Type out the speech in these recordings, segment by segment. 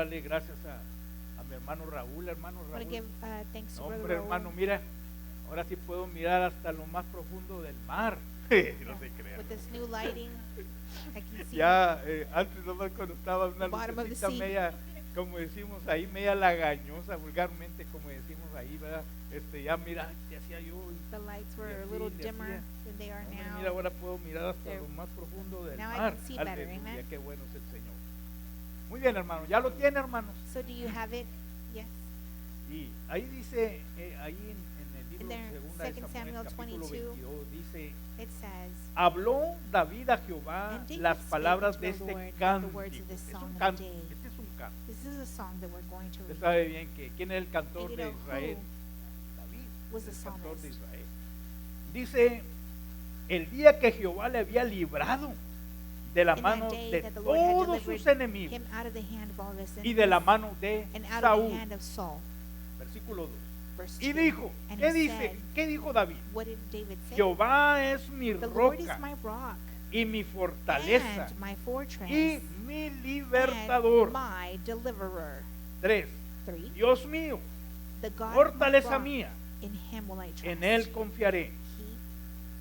Darle gracias a mi hermano Raúl, hermano I want Raúl. to give thanks to No, Brother hombre, Raúl. hermano, mira, ahora sí puedo mirar hasta lo más profundo del mar. No se crean. With this new lighting, I can see Ya antes nomás cuando estaba una The bottom of the lucecita sea. media, como decimos ahí, media lagañosa, vulgarmente como decimos ahí, ¿verdad? Ya mira, te hacía yo. the lights were Y a así little le dimmer hacía. than they are Hombre, now. mira, ahora puedo mirar hasta There. lo más profundo del Now I mar. can see better, Aleluya, amen. qué bueno es el Señor. Muy bien, hermano, ya lo tiene, hermanos. So do you have it? Yes. Y ahí dice, ahí en el libro In there, segunda de 2 Samuel, Samuel capítulo 22, 22, dice: It says, habló David a Jehová And David las spake palabras unto de the este Lord the cántico. words of this Es song un of the canto, day. este es un canto. This is a song that we're going to Usted read. sabe bien que quién es el And cantor you de know Israel. who David was es the el cantor de psalmist. Israel. Dice: el día que Jehová le había librado de la In mano that day de that the Lord had todos sus delivered enemigos him out of the hand of all of his y de la enemies mano de and out of Saúl. the hand of Saul. Versículo 2. Verse Y 2. dijo, And ¿qué he dice? said, ¿Qué dijo David? What did David say? Jehová es mi The Lord is roca my rock y mi fortaleza and my fortress y mi and libertador. my deliverer. 3. 3. Dios mío, The God of my fortaleza rock, mía, in him will I trust. en él confiaré.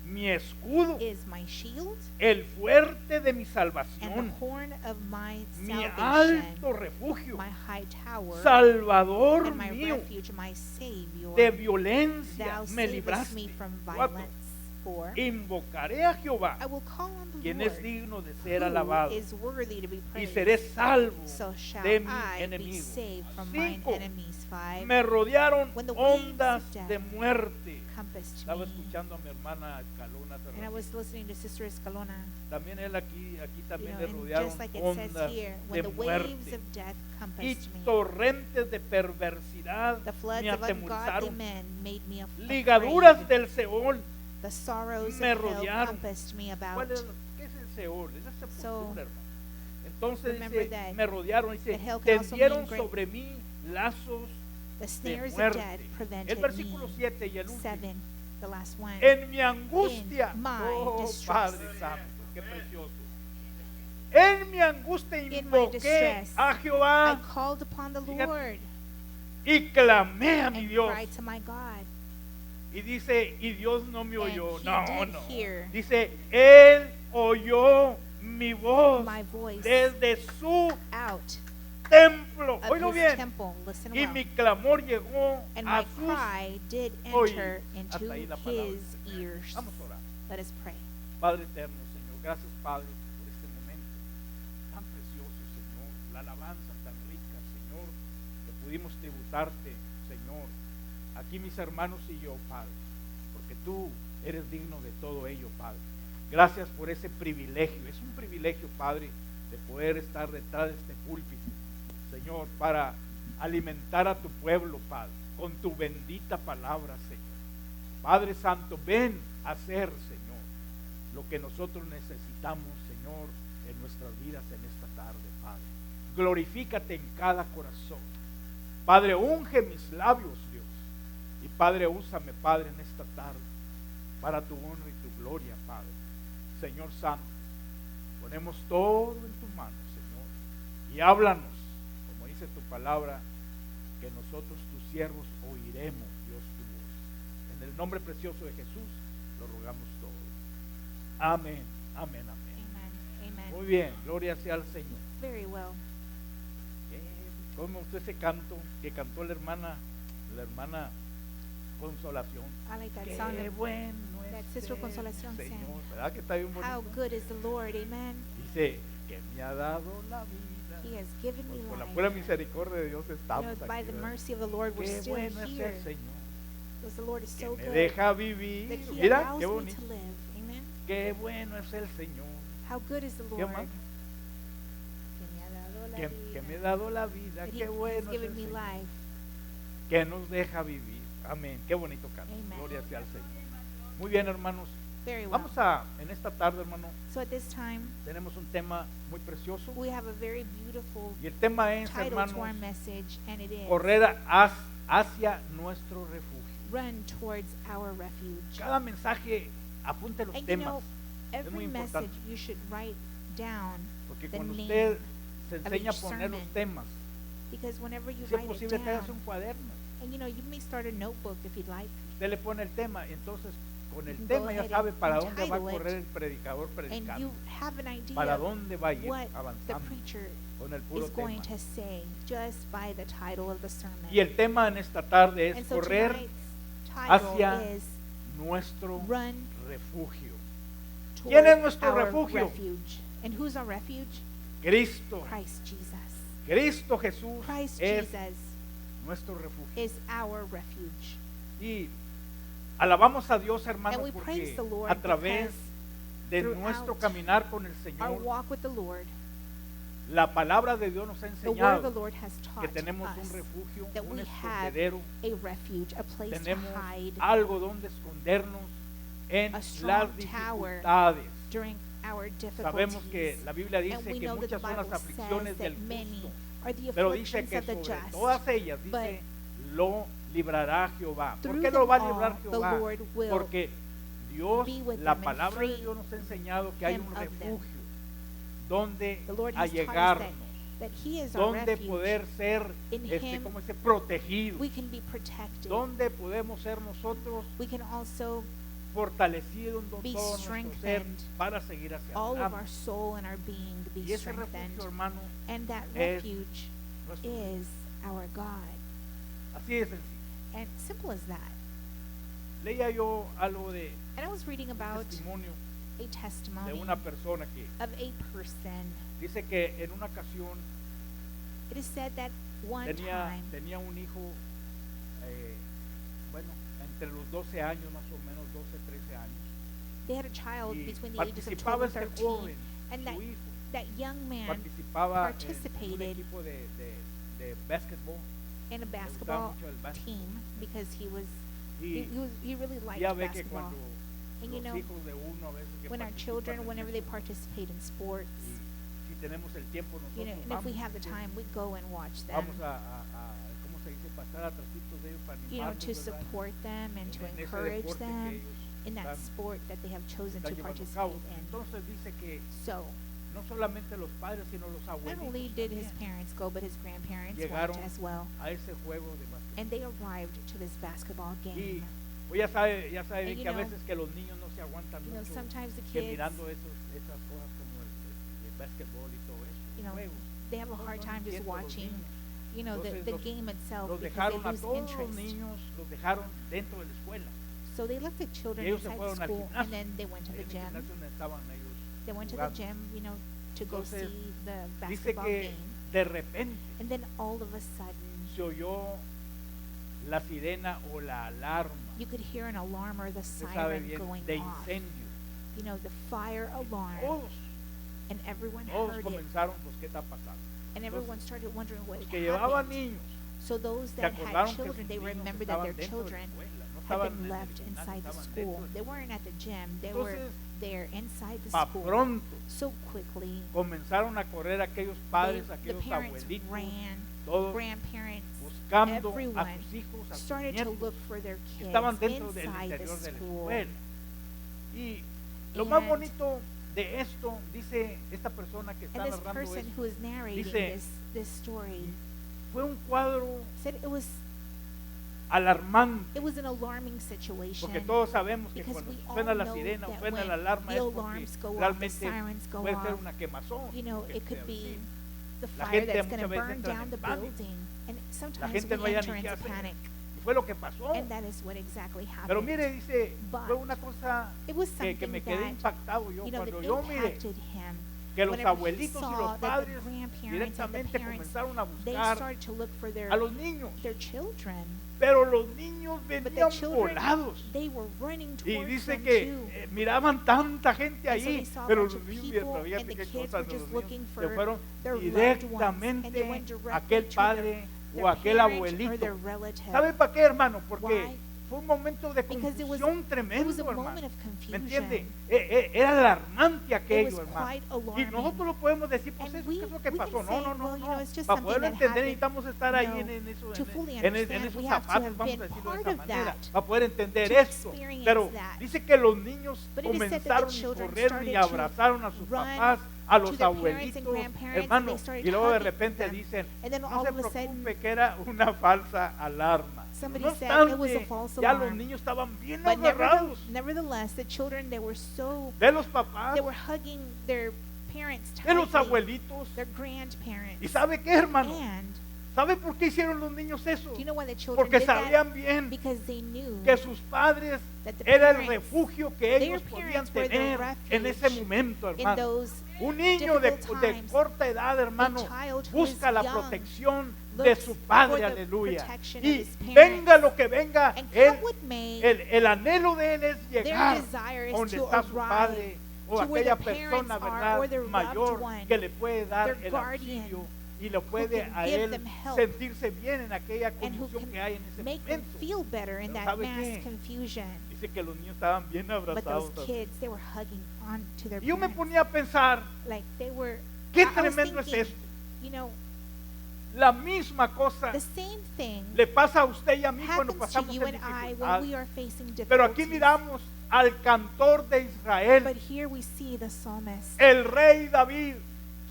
Mi escudo, He is my shield el fuerte de mi and the salvación, horn of my mi salvation, alto refugio, my high tower, Salvador and my mío, refuge, my Savior. de violencia Thou me savest libraste. me from 4. violence. 4. Invocaré a Jehová, I will call on the quien es Lord, digno de ser who alabado, is worthy to be y praised. seré salvo So shall de mi I be enemigo. saved from mine 5. enemies. 5. Me rodearon When the waves ondas of death de muerte. Compassed Estaba me. escuchando a mi hermana Escalona hace And I ratito. was listening to Sister Escalona. También él aquí You también know, le and rodearon just like it says ondas here, de when the waves muerte of death y compassed me, torrentes de perversidad the floods me of ungodly atemorizaron. men made me Ligaduras afraid. del Seol The sorrows me of hell rodearon. compassed me about. ¿Qué es el Seol? Es la So, sepultura, hermano. Entonces remember dice, that- me rodearon, dice, that hell can also tendieron mean great- sobre mí lazos The de snares of muerte. death El prevented versículo me. 7 y el último. 7, the last one. En mi angustia, In my oh distress. Padre Santo, qué precioso. En mi angustia In my invoqué distress, a I Jehová called upon the Fíjate, Lord y clamé a mi and Dios. cried to my God. Y dice, y Dios no me And oyó. he No, did no. hear Dice, Él oyó mi voz my voice desde su out templo. of Oílo his bien. temple. Listen Y well. mi clamor llegó And a my sus cry did oídos. enter into Hasta ahí la palabra del his Señor. ears. Vamos a orar. Let us pray. Padre eterno, Señor, gracias Padre por este momento tan precioso, Señor, la alabanza tan rica, Señor, que pudimos tributarte, Señor, aquí mis hermanos y yo, Padre, porque tú eres digno de todo ello, Padre. Gracias por ese privilegio, es un privilegio, Padre, de poder estar detrás de este púlpito, Señor, para alimentar a tu pueblo, Padre, con tu bendita palabra, Señor. Padre Santo, ven a hacer, Señor, lo que nosotros necesitamos, Señor, en nuestras vidas en esta tarde, Padre. Glorifícate en cada corazón. Padre, unge mis labios, Dios. Y Padre, úsame, Padre, en esta tarde, para tu honra y tu gloria, Padre. Señor Santo, ponemos todo en tu mano, Señor. Y háblanos, como dice tu palabra, que nosotros, tus siervos, oiremos, Dios, tu voz. En el nombre precioso de Jesús, lo rogamos todo. Amén, amén, amén. Amen. Amen. Muy bien, gloria sea al Señor. Very well. ¿Cómo usted ese canto que cantó la hermana Consolación? I like that Qué song. bueno es that Sister el Consolación sang. Señor, ¿verdad que está bien How bonito? good is the Lord, amen. Dice que me ha dado la vida. He has given me Pues por la life. pura misericordia de Dios You estamos know, by aquí, the ¿verdad? mercy of the Lord, we're Qué still bueno es here. el Señor, Because the Lord is que so me good deja vivir. that He Mira, allows qué me bonito. to live. Amen. Qué bueno es el Señor. How good is the ¿Qué Lord? más? Que me ha dado la Que me ha vida. dado la vida. That Qué He bueno has es given el me Señor. life. Que nos deja vivir. Amén. Qué bonito canto. Amen. Gloria sea al Señor. Muy bien, hermanos. Very well. Vamos a, en esta tarde, hermano, So at this time, tenemos un tema muy precioso. we have a very beautiful Y el tema es, title hermanos, to our message, and it is correr hacia nuestro refugio. Run Towards Our Refuge. Cada mensaje apunte los And you temas. know, Es muy every importante. message you should write down Porque the cuando name usted se of enseña a each poner los sermon. temas, Because whenever you Si es write it posible, traigas down, un cuaderno. and you may start a notebook if you'd like. Usted le pone el tema, entonces con el You can tema go ya ahead sabe and para dónde va a entitle it, correr el predicador And predicando, you have an idea para dónde va a ir what the avanzando preacher con el puro is going tema. to say just by the title of the sermon. Y el tema en esta tarde es And so correr tonight's hacia title is nuestro Run refugio. Toward ¿Quién es nuestro Our refugio? Refuge. And who's our refuge? Cristo. Christ Jesus. Cristo Jesús Christ es Jesus nuestro refugio. is our refuge. Y alabamos a Dios, And hermanos, we praise porque the Lord a través because de throughout nuestro caminar con el our Señor, walk with the Lord, la palabra de Dios nos ha the word of the enseñado Lord has que taught tenemos un us refugio, that un we have escondedero, a refuge, a place to tenemos hide algo donde escondernos en a las strong tower dificultades. during our Sabemos que difficulties. la Biblia And dice we que know that the muchas son las Bible aflicciones says del that many justo, are the pero dice afflictions que of the sobre just. todas ellas, but dice, lo librará Jehová. ¿Por through qué lo va a them librar all, the Jehová? Lord will Porque Dios, be with la them and palabra de free Dios nos ha enseñado que hay him un of them. refugio donde The Lord has taught us allegarnos, that He is our donde refuge. poder ser In Him, como dice, protegidos, we can be protected. donde podemos ser nosotros We can also fortalecidos en be todo nuestro ser strengthened. para seguir hacia all of our adelante. soul and our being be Y ese strengthened. refugio, hermano, And that es refuge nuestro is our God. así de sencillo. And simple as that. Leía yo algo de And I was reading un about testimonio a de testimony una persona que of a person. dice que en una ocasión It is said that one time tenía un hijo, bueno, entre los 12 años, más o menos 12, 13 años, they had a child y between the ages of 12 participaba and este 13, joven, and su hijo, that young man participaba en un participated equipo de básquetbol, in a gustaba basketball mucho el básquet. team because he y really liked ya ve que basketball. cuando And you los know, hijos de uno a veces que when our participan children, en whenever they eso, participate in sports, y si tenemos el tiempo you know, nosotros and if we vamos, have the time, we go and watch them, vamos a ¿cómo se dice? Pasar atrasitos de ellos para you know, animarlos, to ¿verdad? support them and to En ese encourage deporte que them ellos in that están- sport that they have chosen están to llevando a cabo. participate in. Entonces dice que So, no solamente los padres, sino los not abuelitos only did his también parents go, but his grandparents llegaron went as well. a ese juego de básquetbol. And they arrived to this basketball Y game. pues ya sabe And bien you que a know- veces que los niños no se aguantan You know, mucho sometimes the que kids, mirando esas cosas como el básquetbol y todo eso, you know, juegos. they have a No, hard no time just entiendo los watching, niños. you know, Entonces the los- game itself Los because dejaron they a lose todos los interest. niños, los dejaron dentro de la escuela. So they left the children ellos se inside fueron the al school gimnasio. and then they went to Ahí the en el gym. gimnasio donde estaban ellos They went to the jugando. gym, you know, to go Entonces, see the Dice basketball que game. de repente And then all of a sudden, se oyó la sirena o la alarma, you could hear an alarm or the usted sabe siren bien, going de off. incendio. You know, the fire alarm. And everyone Todos heard it. comenzaron, pues, ¿qué está pasando? And everyone started wondering what Los had que llevaban happened. niños, So those se that had acordaron que children, sus they niños remembered that estaban their dentro de la children escuela, no had estaban been en el left gimnasio, inside the estaban school. dentro del They weren't at the gym. They were Entonces, there inside the pa' school. pronto So quickly, comenzaron a correr aquellos padres, the aquellos parents abuelitos, ran, todos grandparents, buscando a everyone sus hijos, a sus started to nietos look for their que kids estaban dentro del inside the interior de la school. escuela. Y lo más And bonito de esto, dice esta persona que está And this narrando person esto, who is narrating dice, this story fue un cuadro said it was alarmante, an alarming situation. porque todos sabemos que because cuando we all suena la know sirena o that suena when la alarma the es porque alarms go off, the realmente sirens go puede ser off, una quemazón. you know, que it could sea be así. the La fire gente that's going to muchas veces burn entra en down the pánico. building. And La sometimes gente no we haya enter ni qué into hacer. panic. Y fue lo que pasó. And that is what exactly happened. Pero mire, dice, But fue una cosa it was que something me quedé that, impactado yo you know, that cuando yo miré impacted him. que los Whenever he abuelitos y saw los that the padres grandparents and the directamente parents, comenzaron a they buscar started to look for a los niños, their children. pero los niños But the venían children, volados. they were running Y towards dice them que too. miraban tanta gente And so ahí, they saw a pero bunch los of niños, people, pero fíjate and the qué kids cosas, were los just niños looking se for fueron their loved ones, and they directamente went a directly aquel to padre their o aquel parent or abuelito. their relative. ¿Sabe para qué, hermano? Porque Why? fue un momento de Because it was confusión a tremendo, moment hermano. of ¿Me confusion. entiende? Era alarmante It aquello, was hermano. quite Y alarming. nosotros lo podemos decir, pues And eso we- es lo que we can pasó. No, say, no, no, well, you know, no. it's just Para something poderlo that entender happened. necesitamos estar ahí No, en eso, to fully en understand, esos we have to zapatos, have vamos a been decirlo de part esa of manera, that, para poder entender to esto. experience Pero that. dice que los niños But it is said that the comenzaron y children corrieron y started to abrazaron a sus run papás, a to los their parents and abuelitos, grandparents, and they hermano, started y luego de hugging repente them. dicen, And then no all se of a sudden, preocupe que era una falsa alarma. somebody No said it was a obstante, false ya los alarm. niños estaban bien But agarrados nevertheless, the children, they were papás, they were hugging their parents de los tightly, abuelitos. their grandparents. ¿Y sabe qué, hermano? And ¿Sabe por qué hicieron los niños eso? do you know why the children Porque did that? sabían bien Because they knew que sus padres that the era el parents, refugio que their ellos podían parents were the tener en ese refuge momento, in hermano. those Un niño de difficult times, corta edad, hermano, child who is busca la young protección de looks su padre, for the aleluya. protection of Y his parents. venga lo que venga, And él, come what may, el anhelo de él es their llegar desire is donde to está su padre arrive o to where aquella their parents persona, are, or their ¿verdad? loved Mayor one, que le puede dar their el guardian, auxilio y lo puede can a give él them help, sentirse bien en aquella and who confusión can que hay en ese make them momento. feel better in Pero that ¿sabe mass qué? confusion. Dice que los niños estaban bien But abrazados. those kids, they were hugging on to their Y yo me parents. ponía a pensar, Like they were, qué I was tremendo es thinking, esto. you know, La misma cosa the same thing le pasa a usted y a mí cuando happens to pasamos you en and I dificultad. when we are facing Pero aquí difficulties. miramos al cantor de Israel, But here we see the psalmist, el rey David.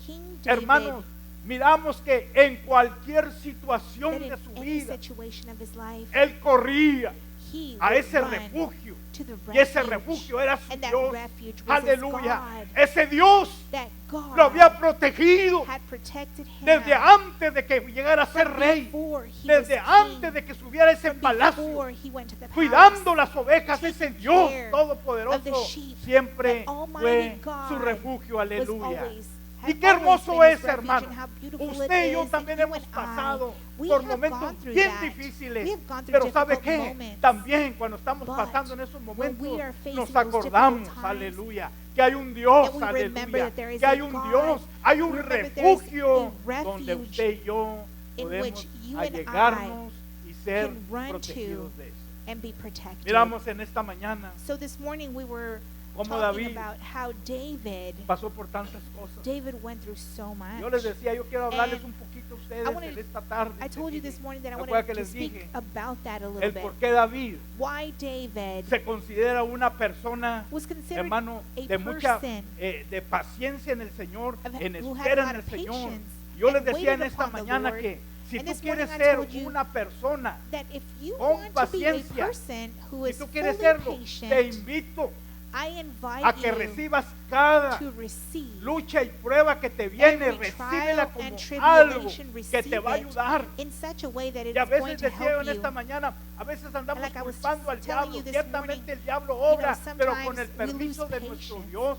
King David, Hermanos, miramos que en cualquier that situación in de su any vida, situation of his life, él corría he a would ese run refugio. to the Y ese refuge, refugio era su and that Dios. refuge was his Aleluya. God, Ese Dios that God lo había protegido had protected him desde antes de que llegara a ser from rey. before he Desde was antes king, de que subiera a ese from palacio. before he went to the Cuidando palace. las ovejas, ese taking Dios care of todopoderoso the sheep, siempre that Almighty fue God su refugio, was aleluya. always- Y had qué always hermoso been his es, refuge, hermano. and how beautiful it Usted y yo is, también and you hemos and I, pasado we por have momentos gone through bien that. difíciles. We have gone through Pero ¿sabe difficult qué? moments. También cuando estamos But pasando en esos when momentos, we are facing nos those acordamos, difficult times, aleluya, que hay un Dios, that we remember aleluya, that there is que hay a un God. Dios, hay un We remember there is refugio a donde refuge usted y yo in podemos which you and allegarnos y ser can run protegidos to de eso. and be protected. Miramos en esta mañana So this morning we were Como talking David about how David pasó por tantas cosas. went through so much. Yo les decía, yo quiero hablarles And un poquito a ustedes I wanted- en esta tarde. I told you Les this morning that I ¿se wanted acuerdan que to les speak dije about that a little el bit. por qué David Why David se considera una persona, was considered hermano, a de mucha person de paciencia en el Señor, en who had espera a en lot el of Señor? patience Yo les and decía en waited esta upon the mañana Lord. que si And tú this quieres morning I ser told you una persona, that if you con want to be a paciencia, person who si is tú quieres fully serlo, te patient, invito I invite a que you recibas cada to receive lucha y prueba que te viene, every recíbela trial como and algo tribulation, que te va a receive it ayudar. in such a way that Y it's a going veces to decía yo help en esta you. mañana, a veces andamos like I was culpando al telling diablo. you this Ciertamente morning, el diablo you know, obra, pero con el sometimes we permiso lose de nuestro patience. Dios.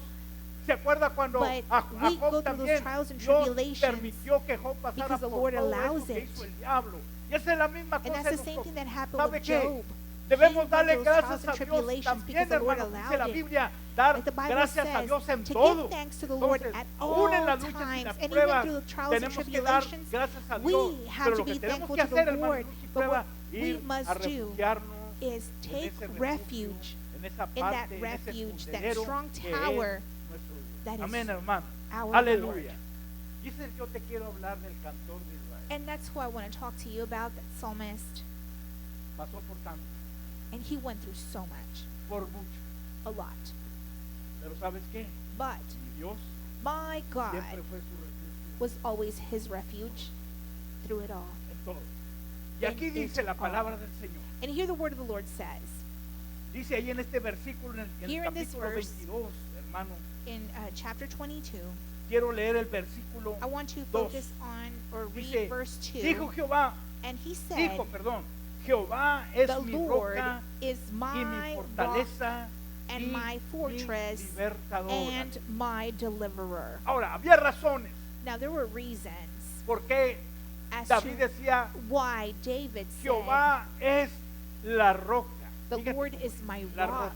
¿Se acuerda cuando But a we go Job through también those trials and Dios tribulations permitió que Job pasara because the por Lord todo allows eso que it. hizo el diablo? Y esa es la misma And cosa that's en the same nosotros. thing that happened ¿Sabe with qué? Job. Debemos He darle went through those gracias trials a and Dios tribulations también, because the Lord hermano. Dice allowed la it. Biblia, dar Like the Bible gracias a says, Dios en to todo. give thanks to the Lord Entonces, at aún en all las luchas y times, las and even pruebas, through the trials and tenemos que dar tribulations, gracias a we Dios. have Pero to lo que be tenemos thankful que to the hacer, hermano, Lord. en lucha y But prueba, what we ir a must do refugiarnos is en take ese refugio, refuge en esa in parte, that en ese refuge, that escondedero strong que es tower nuestro Dios. that is Amén, hermano. our Aleluya. Lord. Dice, yo te quiero hablar del cantor de Israel. And that's who I want to talk to you about, that psalmist. Pasó por tanto, And he went through so much, por mucho. a lot. Pero ¿sabes qué? But Mi Dios my God siempre fue su refugio was always his refuge through it all. en todo. Y aquí In dice it la all. palabra del Señor. And here the word of the Lord says, Dice ahí en este versículo, en el Here in this capítulo verse, 22, hermano, in chapter 22, quiero leer el versículo I want to 2. focus on or read Dice, verse 2. dijo Jehová, And he said, dijo, perdón, Jehová es the mi Lord roca is y mi my rock fortaleza and y my fortress mi libertador. and my deliverer. Ahora, había razones Now there were reasons por qué as David to decía, why David said, Jehová es la roca. the Fíjate Lord cómo is my la rock. roca,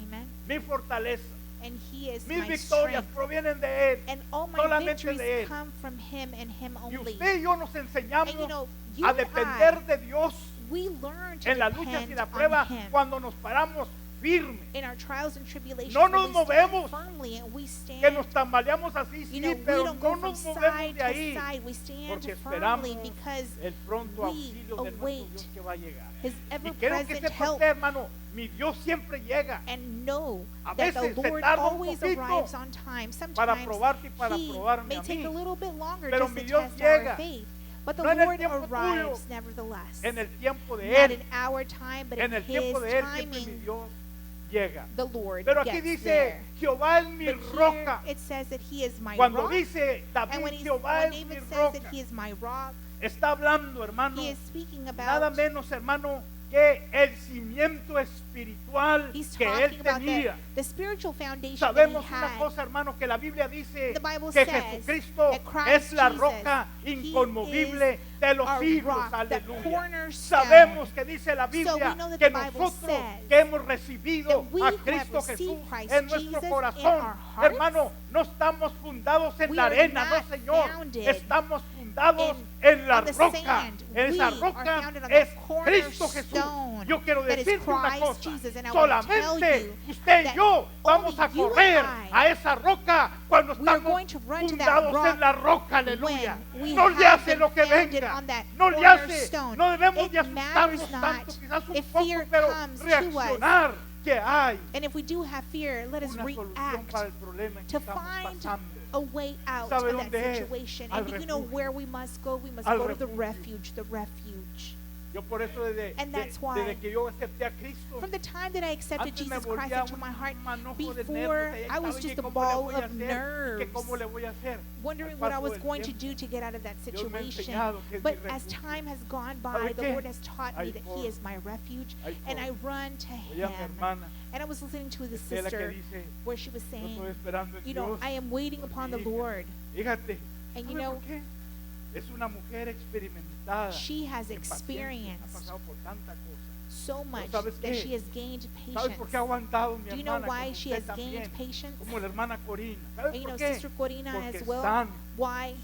Amen. mi fortaleza. And he is Mis my victorias strength. provienen de Él. And all my solamente victories de Él. come from him and him Y only. usted y yo nos enseñamos And you know, you a and depender I, de Dios we learn to en las luchas y depend la on prueba him. cuando nos paramos firmes, in our trials and tribulations, no when nos we stand movemos, firmly and we que stand, nos tambaleamos así, you know, sí, we pero don't no go from nos movemos side de to ahí, side. We stand porque firmly esperamos because el pronto we auxilio de nuestro await Dios que va a llegar. His Y quiero que ever-present sepa help usted, hermano, mi Dios siempre llega and know A that the veces se Lord tarda un always poquito arrives on time. para Sometimes probarte y para He probarme may a take mí. a little bit longer Pero just mi to Dios test llega. our faith. But the No en el Lord tiempo arrives tuyo, nevertheless. En el tiempo de Not Él, in our time, but en in el tiempo His de Él siempre mi timing, Dios llega. the Lord Pero aquí gets dice, there. Jehová es mi But here roca. it says that He is my Cuando rock. dice And David, when Jehová es mi David says roca, that He is my rock, está hablando, hermano, He is speaking nada about, menos, hermano, que el cimiento espiritual He's que Él talking about tenía. the spiritual foundation that He Sabemos una had. cosa, hermano, que la Biblia dice The Bible que says Jesucristo that Christ es la Jesus, roca He inconmovible is de los our siglos. rock, the Aleluya. cornerstone. Sabemos que dice la So Biblia we know that que the Bible nosotros says que hemos recibido that we a who have Cristo received Jesús Christ en nuestro Jesus in corazón, our hearts, hermano, no estamos fundados en we la are arena, no not Señor, founded estamos fundados in- en la on the roca. sand. Esa We roca are founded on the es Cristo Jesús. cornerstone Yo quiero that is decirte una Christ cosa, Jesus, and I want to tell solamente you usted y that yo vamos a only you correr and I, a esa roca cuando we are estamos going to run to that fundados rock en la roca, aleluya. when we No le have hace been lo que founded venga, on that no le hace, cornerstone. no debemos de It matters asustarnos not tanto, quizás un if poco, fear pero comes to us. reaccionar que hay And if we do have fear, let us una solución react para el problema en que to estamos find pasando. a way out ¿Sabe of that dónde es? situation. Al And do you know refugio. where we must go? We must Al go to the refugio. refuge. Yo por eso And that's why desde que yo acepté a Cristo, From the time that I accepted antes me Jesus Christ volvía into my heart, un manojo de before nervios, I was ¿sabe just qué? a ¿Cómo le ball voy a of hacer? ¿Y qué nerves, cómo le voy a hacer? wondering Al what I paso was del going to tiempo, do to get out of that Dios me ha situation. enseñado que es But mi as refugio. time has gone by, ¿Sabe the qué? Lord has taught me Ahí that He corro. is my refuge, Ahí and I corro. run to Oye, mi Him. hermana, And I was listening to the esta es la que sister dice, where she was yo saying, estoy esperando en you know, Dios. I am waiting por upon mi the hija. Lord. Fíjate, And you ¿sabe know, por qué? Es una mujer experimentada. she has en paciencia, ha experienced pasado por tanta cosa. so much ¿sabes that qué? she has gained ¿Sabes por qué ha patience. aguantado mi Do you know hermana? why Como she usted has gained también, patience? como la hermana Corina. ¿Sabes And you know, por qué? Sister Corina Porque as well. están, Why?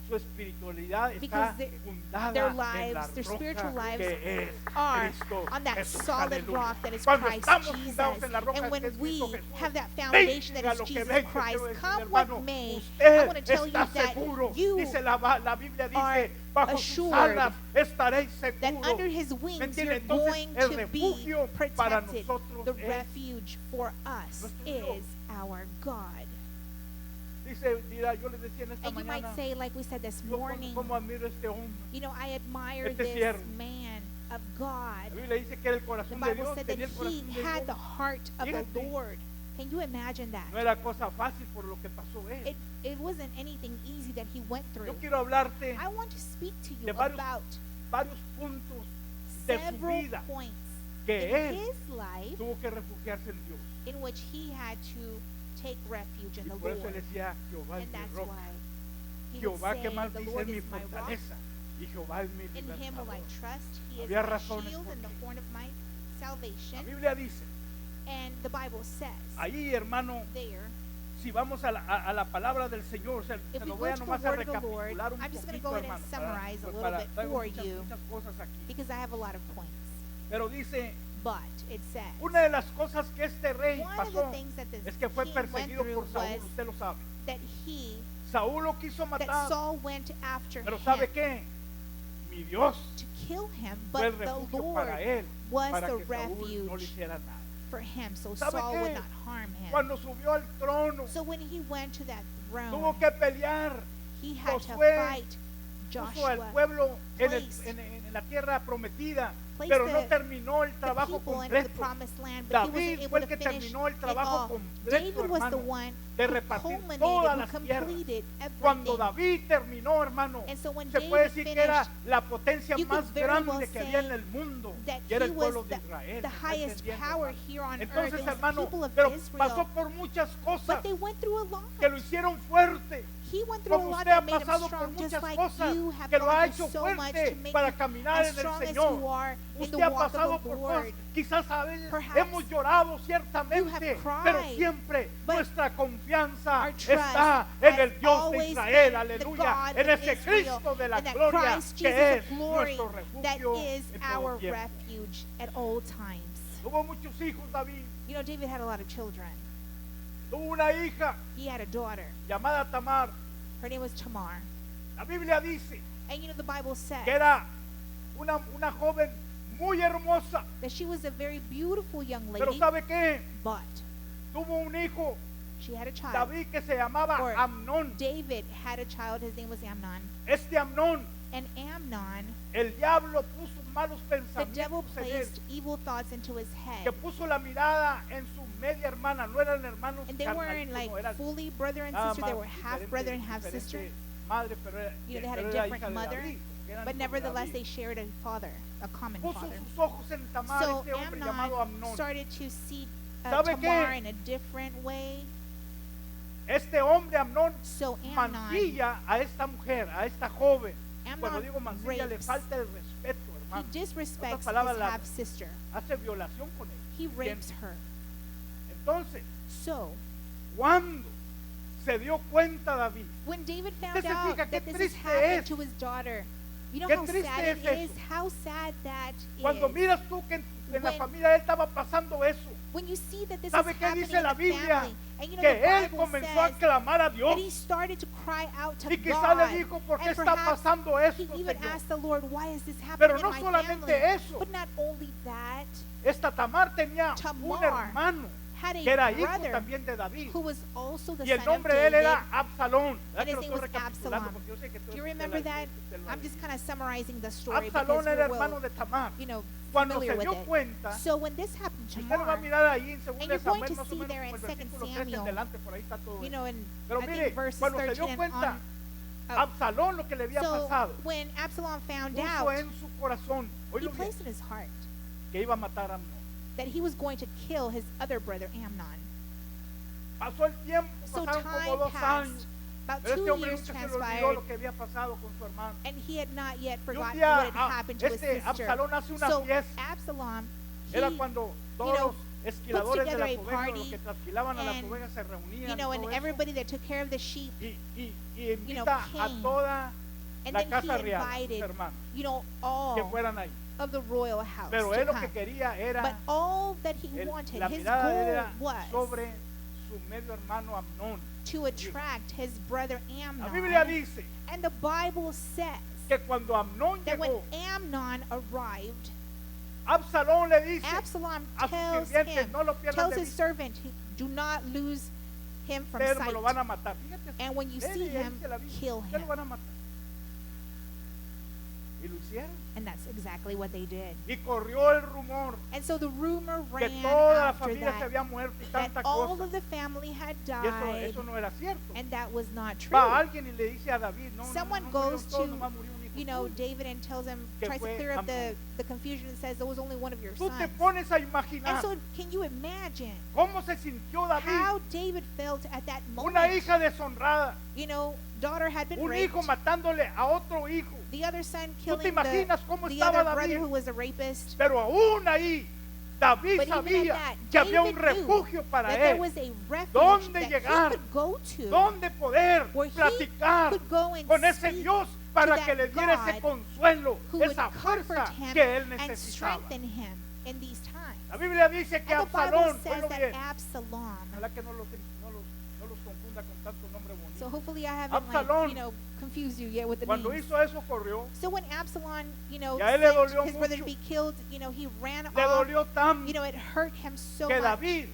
su espiritualidad Because está their fundada their en la lives, their roca spiritual lives que es are Cristo on that Jesús. solid Aleluya. rock that is Cuando Christ estamos Jesus. fundados en la roca And que when es we Cristo Jesús, have that foundation that venga is lo que Jesus venga, Christ, quiero decirle, come hermano, what may, I usted want to tell you está that seguro. you Dice la Biblia are dice, bajo sus assured alas estaréis that seguros. under His ¿Me wings entiende? you're Entonces, going el to be refugio para protected. nosotros The es refuge for us nuestro Dios. is our God. Dice, dirá, yo les decía en esta And you might mañana, say, like we said this yo morning, como admiro a este hombre. you know, I admire Este this siervo. man of God. La Biblia dice que era el The corazón de Bible Dios, said that tenía el he corazón de had Dios. the heart of the Fíjate. Lord. Can you imagine that? No era cosa fácil por lo que pasó él. It wasn't anything easy that he went through. Yo quiero hablarte I want to speak to you de varios about puntos de su several vida points que in él his life tuvo que refugiarse en Dios. in which he had to take refuge in Y the por eso Lord. él decía, Jehová es And mi that's roca. why he would Jehová say, que más the dice Lord es mi is my rock. fortaleza y Jehová es mi In him will I libertador. trust. He is Había my razones shield por and the qué. horn of my La salvation. Biblia dice, And the Bible says ahí hermano, there, si vamos a la palabra del Señor, se if we lo go voy a to the nomás a word of the Lord, recapitular un I'm just going to poquito, go ahead and hermano, summarize a little bit traigo for muchas, you muchas cosas aquí. because I have a lot of points. Pero dice, But it says, una de las cosas que este rey one of the pasó things that this es que fue king went perseguido through por Saúl, was usted lo sabe. that Saúl lo quiso that matar, Saul went after pero him ¿sabe qué? Mi Dios to kill him, fue el but the refugio para Lord él, was para the que Saúl no le refuge hiciera nada. for him, so ¿Sabe Saul qué? would not harm him. Cuando subió al trono, So when he went to that tuvo throne, que pelear, he had to Josué fight puso al Joshua, pueblo en placed- en la tierra prometida, placed pero no the- terminó el the trabajo people into the completo. promised land, but he David wasn't fue able el que to finish terminó el it trabajo all. completo, David was the hermano, one de who repartir culminated, todas who las tierras. completed Cuando everything. David terminó, hermano, And so when se puede David decir que era finished, la potencia you could más very grande well que había en say el mundo, that y era he el was pueblo de Israel. the ¿me está highest entendiendo, power hermano? here on earth. Entonces, It was the hermano, people of pero pasó Israel. por muchas cosas But they went through a lot. que lo hicieron fuerte. He went through a Como lot usted ha that made him pasado por strong, just muchas like cosas you have que lo ha gone hecho through so much fuerte to make para you caminar as en el strong as Señor. you are in the Usted ha walk pasado of the por cosas, Lord. quizás a veces Perhaps hemos llorado you ciertamente, have pero cried, siempre but nuestra confianza our trust está en el has Dios de always Israel, been the aleluya, God en of ese Israel, Cristo de la and that gloria Christ que Jesus es of glory, nuestro that refugio is en todo our tiempo. refuge at all times. Tuvo muchos hijos David, You know, David had a lot of children. Tuvo una hija He had a daughter. llamada Tamar. Her name was Tamar. La Biblia dice And you know, the Bible says que era una joven muy hermosa. that she was a very beautiful young Pero lady, ¿sabe qué? but Tuvo un hijo, she had a child. David, que se llamaba Or Amnón. David had a child. His name was Amnon. Este Amnón, And Amnon, el diablo puso malos the devil pensamientos en él, placed evil thoughts into his que head. puso la mirada en su media hermana. No eran hermanos And they weren't carnalitos, like no, eran fully brother and nada sister. They más were half brother and half sister. diferente madre, pero era, You know, they had pero a era different hija de mother, David, que eran but hijos de nevertheless David. they shared a father, a common Puso father. sus ojos en Tamar, So este hombre llamado Amnon Amnón. started to see ¿Sabe Tamar qué? in a different way. Este hombre Amnón So Amnon, mancilla a esta mujer, a esta joven. Cuando Amnon digo mancilla, le rapes. falta el respeto, He hermano. disrespects his palabras, la- half sister. Hace violación con él. He Bien. rapes her. Entonces, So cuando se dio cuenta David, when David found Usted se out fija qué that this has triste happened es. to his daughter, you know Qué how triste sad it es is, eso. how sad that cuando is. miras tú que en la When- familia de él estaba pasando eso, When you see that this is ¿sabe qué happening dice in la the Biblia? family, and you know Que the él Bible comenzó a says clamar a Dios that he started to cry out to y quizá God, le dijo, ¿por qué and está perhaps pasando he esto, even Señor? asked the Lord, why is this happening Pero in no my solamente family? eso. But not only that, Esta Tamar tenía un Tamar hermano had que era a hijo brother también de David. who was also the Y el son of nombre de él David. era Absalón. And his ¿Verdad que lo name estoy was recapitulando? Absalom. Porque yo sé que tú Do you te remember la- that? te lo I'm just leí. kind of summarizing the story Absalón because era we're hermano well, de Tamar. you know, Cuando familiar se with dio it. cuenta, So when this happened to usted lo va a Tamar, mirar ahí en 2 and de you're going Samuel, to más o see menos there como in el 2 versículo 13 en Samuel, adelante, por ahí está todo you eso. know, in Pero I mire, think verses cuando se 13 dio and cuenta, on. Absalón lo que le había So pasado, when Absalom found puso out, en su corazón, he oílo bien, placed in his heart que iba a matar a Amnón. that he was going to kill his other brother Amnon. Pasó el tiempo, So pasaron como time 2 passed. años, About pero este 2 hombre years nunca se le olvidó transpired, lo que había pasado con su hermano. and he had not yet Y un forgotten día, what had happened to his este sister. Absalón hace una So fiesta. Absalom, Era he, cuando you todos know, los esquiladores de together las a ovejas, los party, que trasquilaban a las and, ovejas, se reunían you know, y and todo eso. everybody that took care of the sheep, Y you know, invita a came. toda and la then casa he real, sus invited, hermanos, you know, que all fueran ahí. of the royal house Pero to él lo que come. quería era, But all that he la wanted, his mirada de él goal era was sobre su medio hermano Amnón. to attract his brother La Biblia Amnon. dice And the Bible says que cuando Amnón that when llegó, Amnon arrived, Absalón le dice Absalom a sus tells sirvientes, him, no lo pierdan tells de his vista, servant, do not lose him from ustedes me lo van sight. a matar. Fíjate, And when you él see him, dice la Biblia, kill ustedes him. lo van a matar. Y lo hicieron. And that's exactly what they did. Y corrió el rumor And so the rumor que ran toda la after familia se that, había muerto y that tanta all cosa. of the family had Y died, eso no era cierto. and that was not true. Va alguien y le dice a David, no, Someone no goes murieron todos, to, nomás murió un hijo you know, tuyo. David and tells him, Que tries to fue clear up Amnon. the confusion and says, there was only one of your Tú te sons. pones a And imaginar so can you imagine cómo se sintió how David, David felt at that una moment? hija deshonrada, You know, daughter had been un raped. hijo matándole a otro hijo, The other son ¿Tú te killing imaginas cómo the estaba other brother David? who was a rapist. pero aún ahí David But even at sabía that, que había un David knew refugio para that there él, was a refuge ¿Dónde that llegar? he could go to, donde poder where he platicar could go and con ese speak Dios para to que le that diera ese God consuelo, who would esa comfort fuerza him que él and necesitaba. strengthen him in these times. La Biblia dice que And the Bible Absalón, says oílo that bien, Absalom, ojalá que no los confunda con tanto nombre bonito. so hopefully I haven't Absalón, confused you yet with the cuando names. hizo eso corrió, So when Absalom, y a él le sent dolió his brother to mucho. be killed, he ran le off. dolió tanto It hurt him so que much. David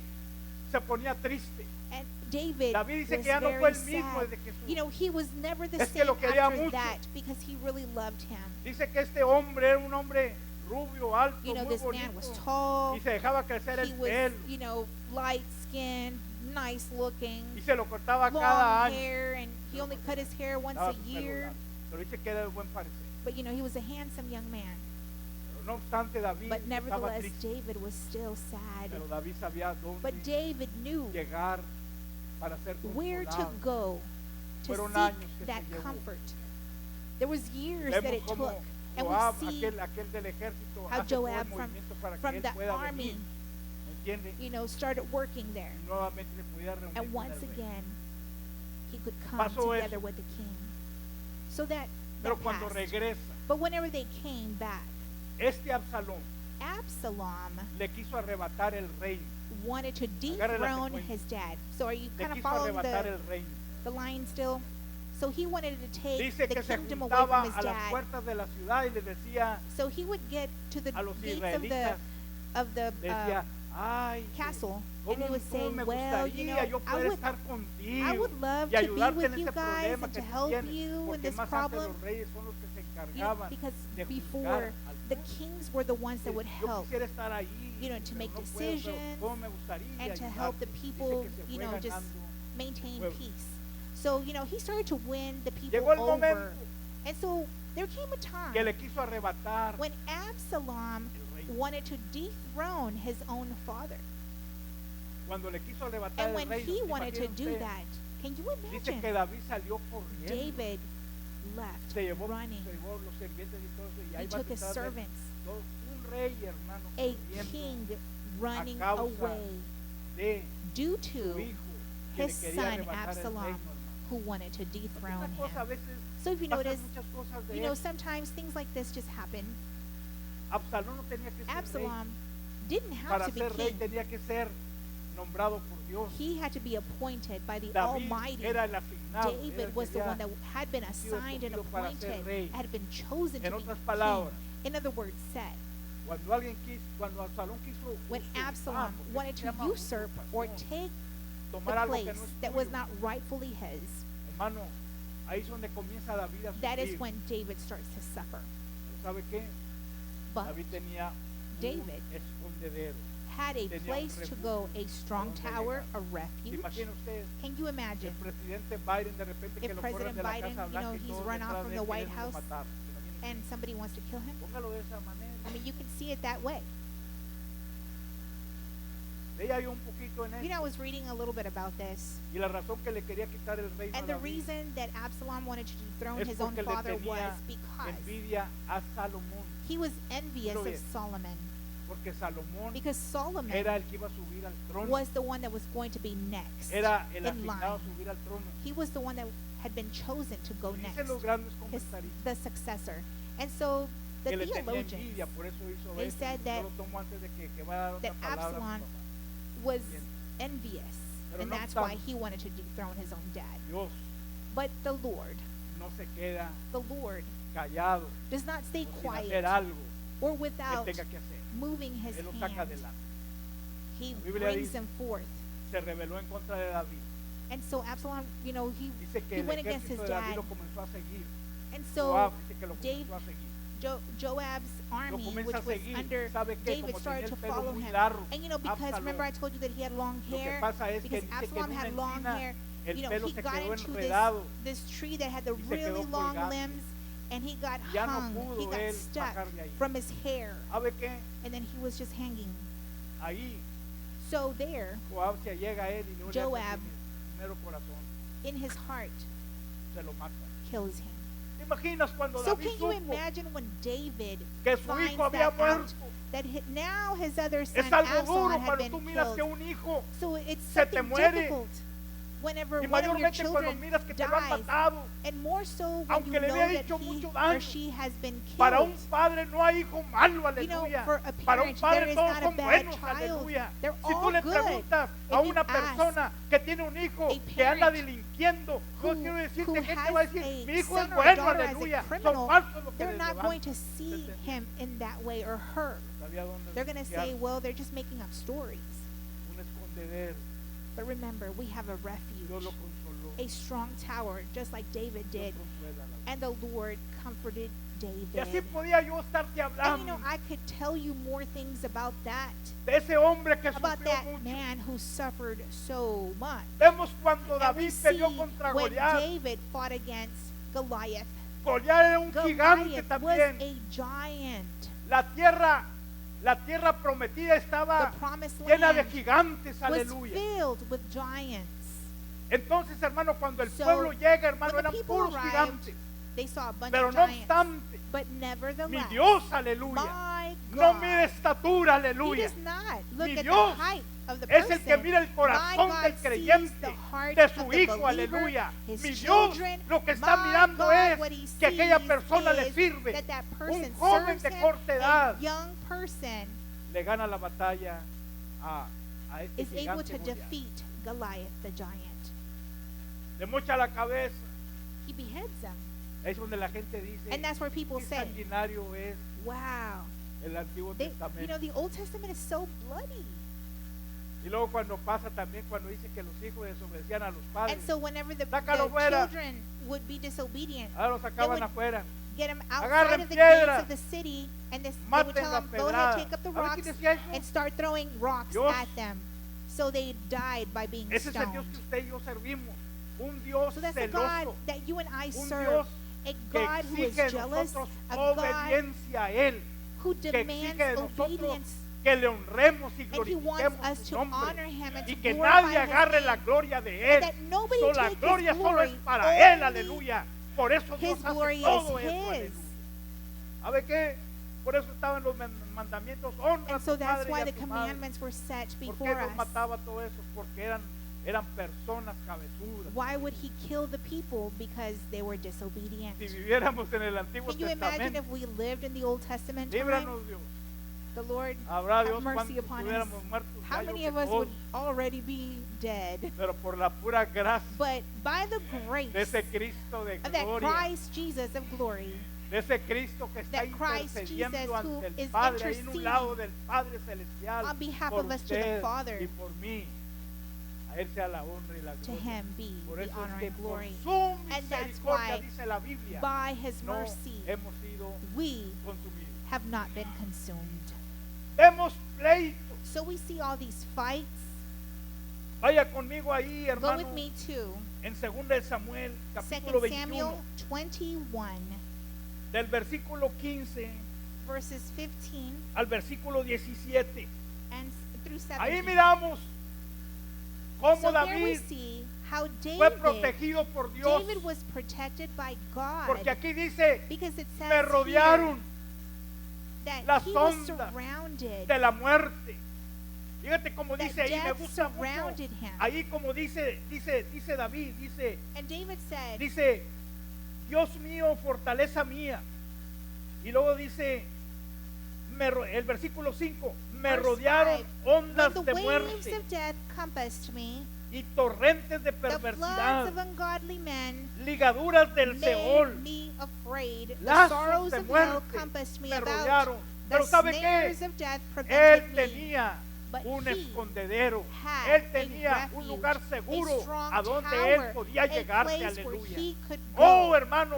se ponía triste. And David David dice was que ya no very fue el mismo sad. desde que su- He was never the Es que same lo quería after mucho. that because he really loved him. Dice que este hombre era un hombre rubio, alto, muy This man was bonito, tall. y se dejaba crecer He el was, pelo light skinned, nice looking, y se lo cortaba cada long año. hair, and he only cut his hair once Estaba a su pelo year. largo. Pero dice que era de buen parecer. But he was a handsome young man. Pero no obstante, David But estaba nevertheless, triste. David was still sad. Pero David sabía dónde But David knew llegar para ser where to consolado. go to Fueron seek años que that se llevó. comfort. There was years that Vemos it como took. And Joab, we see aquel del ejército, how hace todo el Joab movimiento para que from él the pueda army, venir, ¿me entiende? started working there. Y nuevamente se pudiera reunir And con once el rey. again, he could come Pasó together eso. with the king. So that Pero cuando passed. regresa, But whenever they came back, este Absalón Absalom le quiso arrebatar el reino wanted to Agarre la dethrone secuencia. his dad. So are you Le kind of quiso following arrebatar el reino. the line still? So he wanted to take Dice the que se kingdom away juntaba from his a las dad. puertas de la ciudad y les decía So he would get to the a los gates israelitas, of the decía, ay, castle, and he cómo would say, me well, you gustaría know, yo poder estar contigo I would love y to be ayudarte with en you ese guys problema and que to tú help tienes, you in porque this más antes problem. los reyes son los que se You know, encargaban because de before juzgar the al pueblo. kings were the ones that would Yo help, quisiera estar ahí, you know, to pero make no puedo, pero decisions cómo me gustaría and to ayudar. help the Dice people, que se you fue know, just ganando. maintain pueblo. peace. So, you know, he started to win the people Llegó el over. momento And so there came a time que le quiso arrebatar when Absalom el reino. wanted to dethrone his own father. Cuando le quiso arrebatar And el when reino, he wanted to imagínense, do that, can you dice que imagine? David salió corriendo, David left se llevó running. los sirvientes y todo eso, y He ahí va took his detrás de él. servants, Todo- un rey, hermano, a corriendo king running causa away de due su to hijo que his le quería son arrebatar el Absalom, reino, who hermano. wanted to dethrone Una cosa, a him. veces So if you pasan notice, muchas cosas de you know, eso. sometimes things like this just happen. Absalón no tenía que ser rey. Absalom didn't have Para to be ser rey king. tenía que ser nombrado por Dios. He had to be appointed by the David Almighty. era el asignado, era David el was que the one había that had been sido assigned and escogido para ser appointed, rey. had been chosen En to be otras king. palabras, In other words, said, cuando Absalón quiso when usurpar, Absalom porque wanted se to llama usurp or usurpación, take tomar the algo que place no es that was tuyo, not rightfully his, hermano, ahí es donde comienza David a that is sufrir. when David starts to suffer. Pero ¿sabe qué? But David tenía David un escondedero. had a tenía un place to refugio go, a strong donde tower, llegar. a ¿Se refuge. imagina usted Can you el imagine presidente Biden de repente que if lo corren President de la Biden, Casa you know, Blanca y he's todos run off detrás from de the él White queriéndolo House matar? ¿Se imagina? and somebody wants to kill him? Póngalo de esa manera. I mean, you can see it that way. Leía yo un poquito en You know, I esto was reading a little bit about this, y la razón que le quería quitar el reino a and the David reason that Absalom wanted to dethrone es his own porque le father was tenía because envidia a Salomón, he was envious Dilo of bien. Solomon, porque Salomón because Solomon era el que iba a subir al trono, was the one that was going to be next era el in line. asignado a subir al trono. He was the one that had been chosen to go Y next, dicen los grandes his, comentaristas the successor. And so the que le tenía theologians envidia, por eso hizo they eso. said Yo that- lo tomo antes de que va a dar otra that palabra a mi Absalom papá. was Bien. envious, Pero and no that's why obstante, he wanted to dethrone his own dad. Dios But the Lord no se queda callado does not stay o sin quiet hacer algo or que without tenga que hacer. moving his Él lo saca hand. adelante. He La Biblia brings dice- them forth. Se rebeló en contra de David. And so Absalom, you know, he Dice que he el went against his ejército de David dad. lo comenzó a seguir. And Joab so dice que lo Dave- comenzó a seguir. Joab's Lo army, comienza which a was seguir. under ¿Sabe qué? David, Como started tenía to el pelo follow muy him. largo, And you know, because Absalón, remember I told you that he had long lo que hair, pasa es que because dice que en Absalom una had long encina hair. el You know, pelo he se got quedó into enredado this tree that had the y se quedó really long colgando. limbs, and he got Ya no hung. pudo He got él stuck bajar de ahí. from his hair, ¿Sabe qué? and then he was just hanging. Ahí So there, Joab se llega a él y no le Joab, hace mi mero corazón. in his heart, Se lo mata. kills him. ¿Te imaginas cuando So David can you supo imagine when David que su finds hijo había that out, muerto? that now his other son Es algo Absalom duro had cuando been tú miras que killed? un hijo So it's se te something muere. difficult whenever y one of your mayormente cuando children miras que te lo han dies, matado. and more so when Aunque you le know había that hecho he mucho or daño. she has been Para un killed. padre no hay hijo malo, You know, aleluya. for a Para un parent, there padre is todos not a son bad buenos, child. aleluya. They're Si tú all le good. preguntas If a you una ask persona que tiene un hijo a que anda parent delinquiendo, no who- quiero who decirte que te has va a decir, a mi hijo es son or bueno, daughter as a aleluya. Son criminal, falsos los que they're les not going to levantan. see ¿Se him in that way or her. ¿Sabía dónde They're going to say, refugiarse? well, they're just making up stories. Un escondedero. But remember, we have a Dios refuge, lo consoló. a strong tower, just like David Dios did. consuela a la And the Lord comforted Y así David. podía yo estarte And you hablando know, I could tell you more things about that, de ese hombre que about sufrió that mucho. man who suffered so much. Vemos cuando And we David see peleó contra when Goliat. David fought against Goliath. Goliat era un gigante Goliath was también. a giant. La tierra prometida The estaba promised llena de land gigantes, was aleluya. filled with giants. Entonces, hermano, cuando el So, pueblo llega, hermano, when the eran people puros arrived, gigantes. They saw a bunch Pero of no giants. obstante, But mi nevertheless, Dios, aleluya, my no God, mide estatura, He aleluya. does not look Mi at Dios the height of the Es person. el que mira el My corazón God del sees creyente, the heart de of su the hijo, believer, aleluya. his Mi Dios children. lo que está My mirando God, what he es que aquella sees persona le is sirve. that that person Un joven serves de him, corta edad a young person le gana la batalla a a este is able gigante to Goliat. defeat Goliath, the giant. Le mocha la cabeza. He beheads him. Es donde la gente dice, And that's where people qué say, sanguinario es wow, el Antiguo they, Testamento. the Old Testament is so bloody. Y luego cuando pasa también, cuando dice que los hijos desobedecían a los padres, And so whenever the sácalo fuera. children would be disobedient, ahora los sacaban would afuera. get them outside Agarren of the piedra. gates of the city, and they would Maten tell la them, go ahead, pedrada. take up the ¿A ver rocks quién decía eso? and start throwing rocks Dios. at them. So they died by being Ese es el Dios stoned. que usted y yo servimos. Un Dios So that's the God celoso. that you and I Un serve. Dios A que God who is exige de jealous, nosotros a God obediencia a Él. who Que demands exige de nosotros obedience, que le honremos y and He wants glorifiquemos us su to nombre. honor Him and Y to que glorify nadie His agarre name, la gloria de and Él. that nobody So, la take gloria His solo glory. es para Él, Only aleluya. Por eso Dios His hace glory todo is eso, His. aleluya. ¿Sabe qué? Por eso estaban los mandamientos. Honra a And so tu that's padre why y a the tu madre. commandments were set ¿Por qué before nos us. mataba todo eso? Porque eran personas cabezudas. Why would He kill the people? Because they were disobedient. Si viviéramos en el Antiguo Can you imagine Testamento, if we lived in the Old Testament time? líbranos Dios. The Lord Habrá have Dios mercy cuando upon us. estuviéramos muertos. How ya yo many que of us todos, would already be dead? pero por la pura gracia But by the grace de ese Cristo de of that gloria, Christ Jesus of glory, de ese Cristo que está that Christ intercediendo Jesus ante who el is Padre, ahí en un interceding lado del Padre Celestial, on behalf por of us to the usted Father, y por mí. A Él sea la honra y la to gloria. Him be Por the eso honor es que and por glory. su And that's misericordia, why dice la Biblia, By His no mercy, hemos sido we consumidos. have not been consumed. Vemos pleitos. So we see all these fights. Vaya conmigo ahí, Go hermano, with me to en 2 de Samuel, 2 capítulo 21, Samuel 21, del versículo 15 verses 15 al versículo 17. and through Ahí 17. miramos cómo So there we David see how fue David protegido por Dios. David was protected by God, Porque aquí dice, because it says me rodearon here that las he was ondas surrounded, de la muerte. Fíjate como that dice ahí, me death gusta mucho. surrounded him. Ahí como dice David, And David said, dice, Dios mío, fortaleza mía. Y luego dice, el versículo 5, me Verse rodearon 5, ondas when de the waves muerte of death compassed me, y torrentes de the floods perversidad, of ungodly men ligaduras del Seol, made me afraid. The lazos sorrows de of hell muerte compassed me me about. rodearon. The Pero ¿sabe qué? snares of death Él prevented me. tenía But un he escondedero. had Él a tenía un refuge, lugar a seguro strong a donde tower, él podía a llegarse, place where aleluya. he could Oh, go. hermano,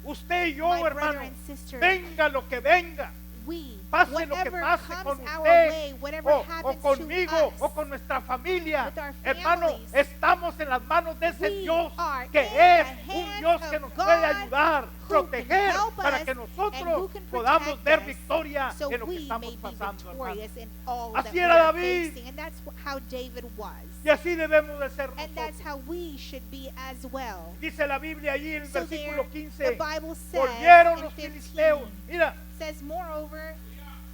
usted y yo, My brother hermano, and sister, venga lo que venga, we, pase lo que whatever pase comes con our usted, way, whatever o happens conmigo, to us, o con nuestra familia, with our hermano, families, estamos en las manos de ese we Dios are que in es the un hands Dios of que nos God, puede ayudar, who proteger, can help para us que and who nosotros can podamos protect ver us, victoria so en lo que we may estamos be pasando, hermano. victorious in all Así that we era are David. facing. And that's how David was. Y así debemos de ser And that's nosotros. how we should be as well. Dice la Biblia allí en el So there, versículo the 15, Bible says volvieron in los 15, filisteos, mira, says, moreover,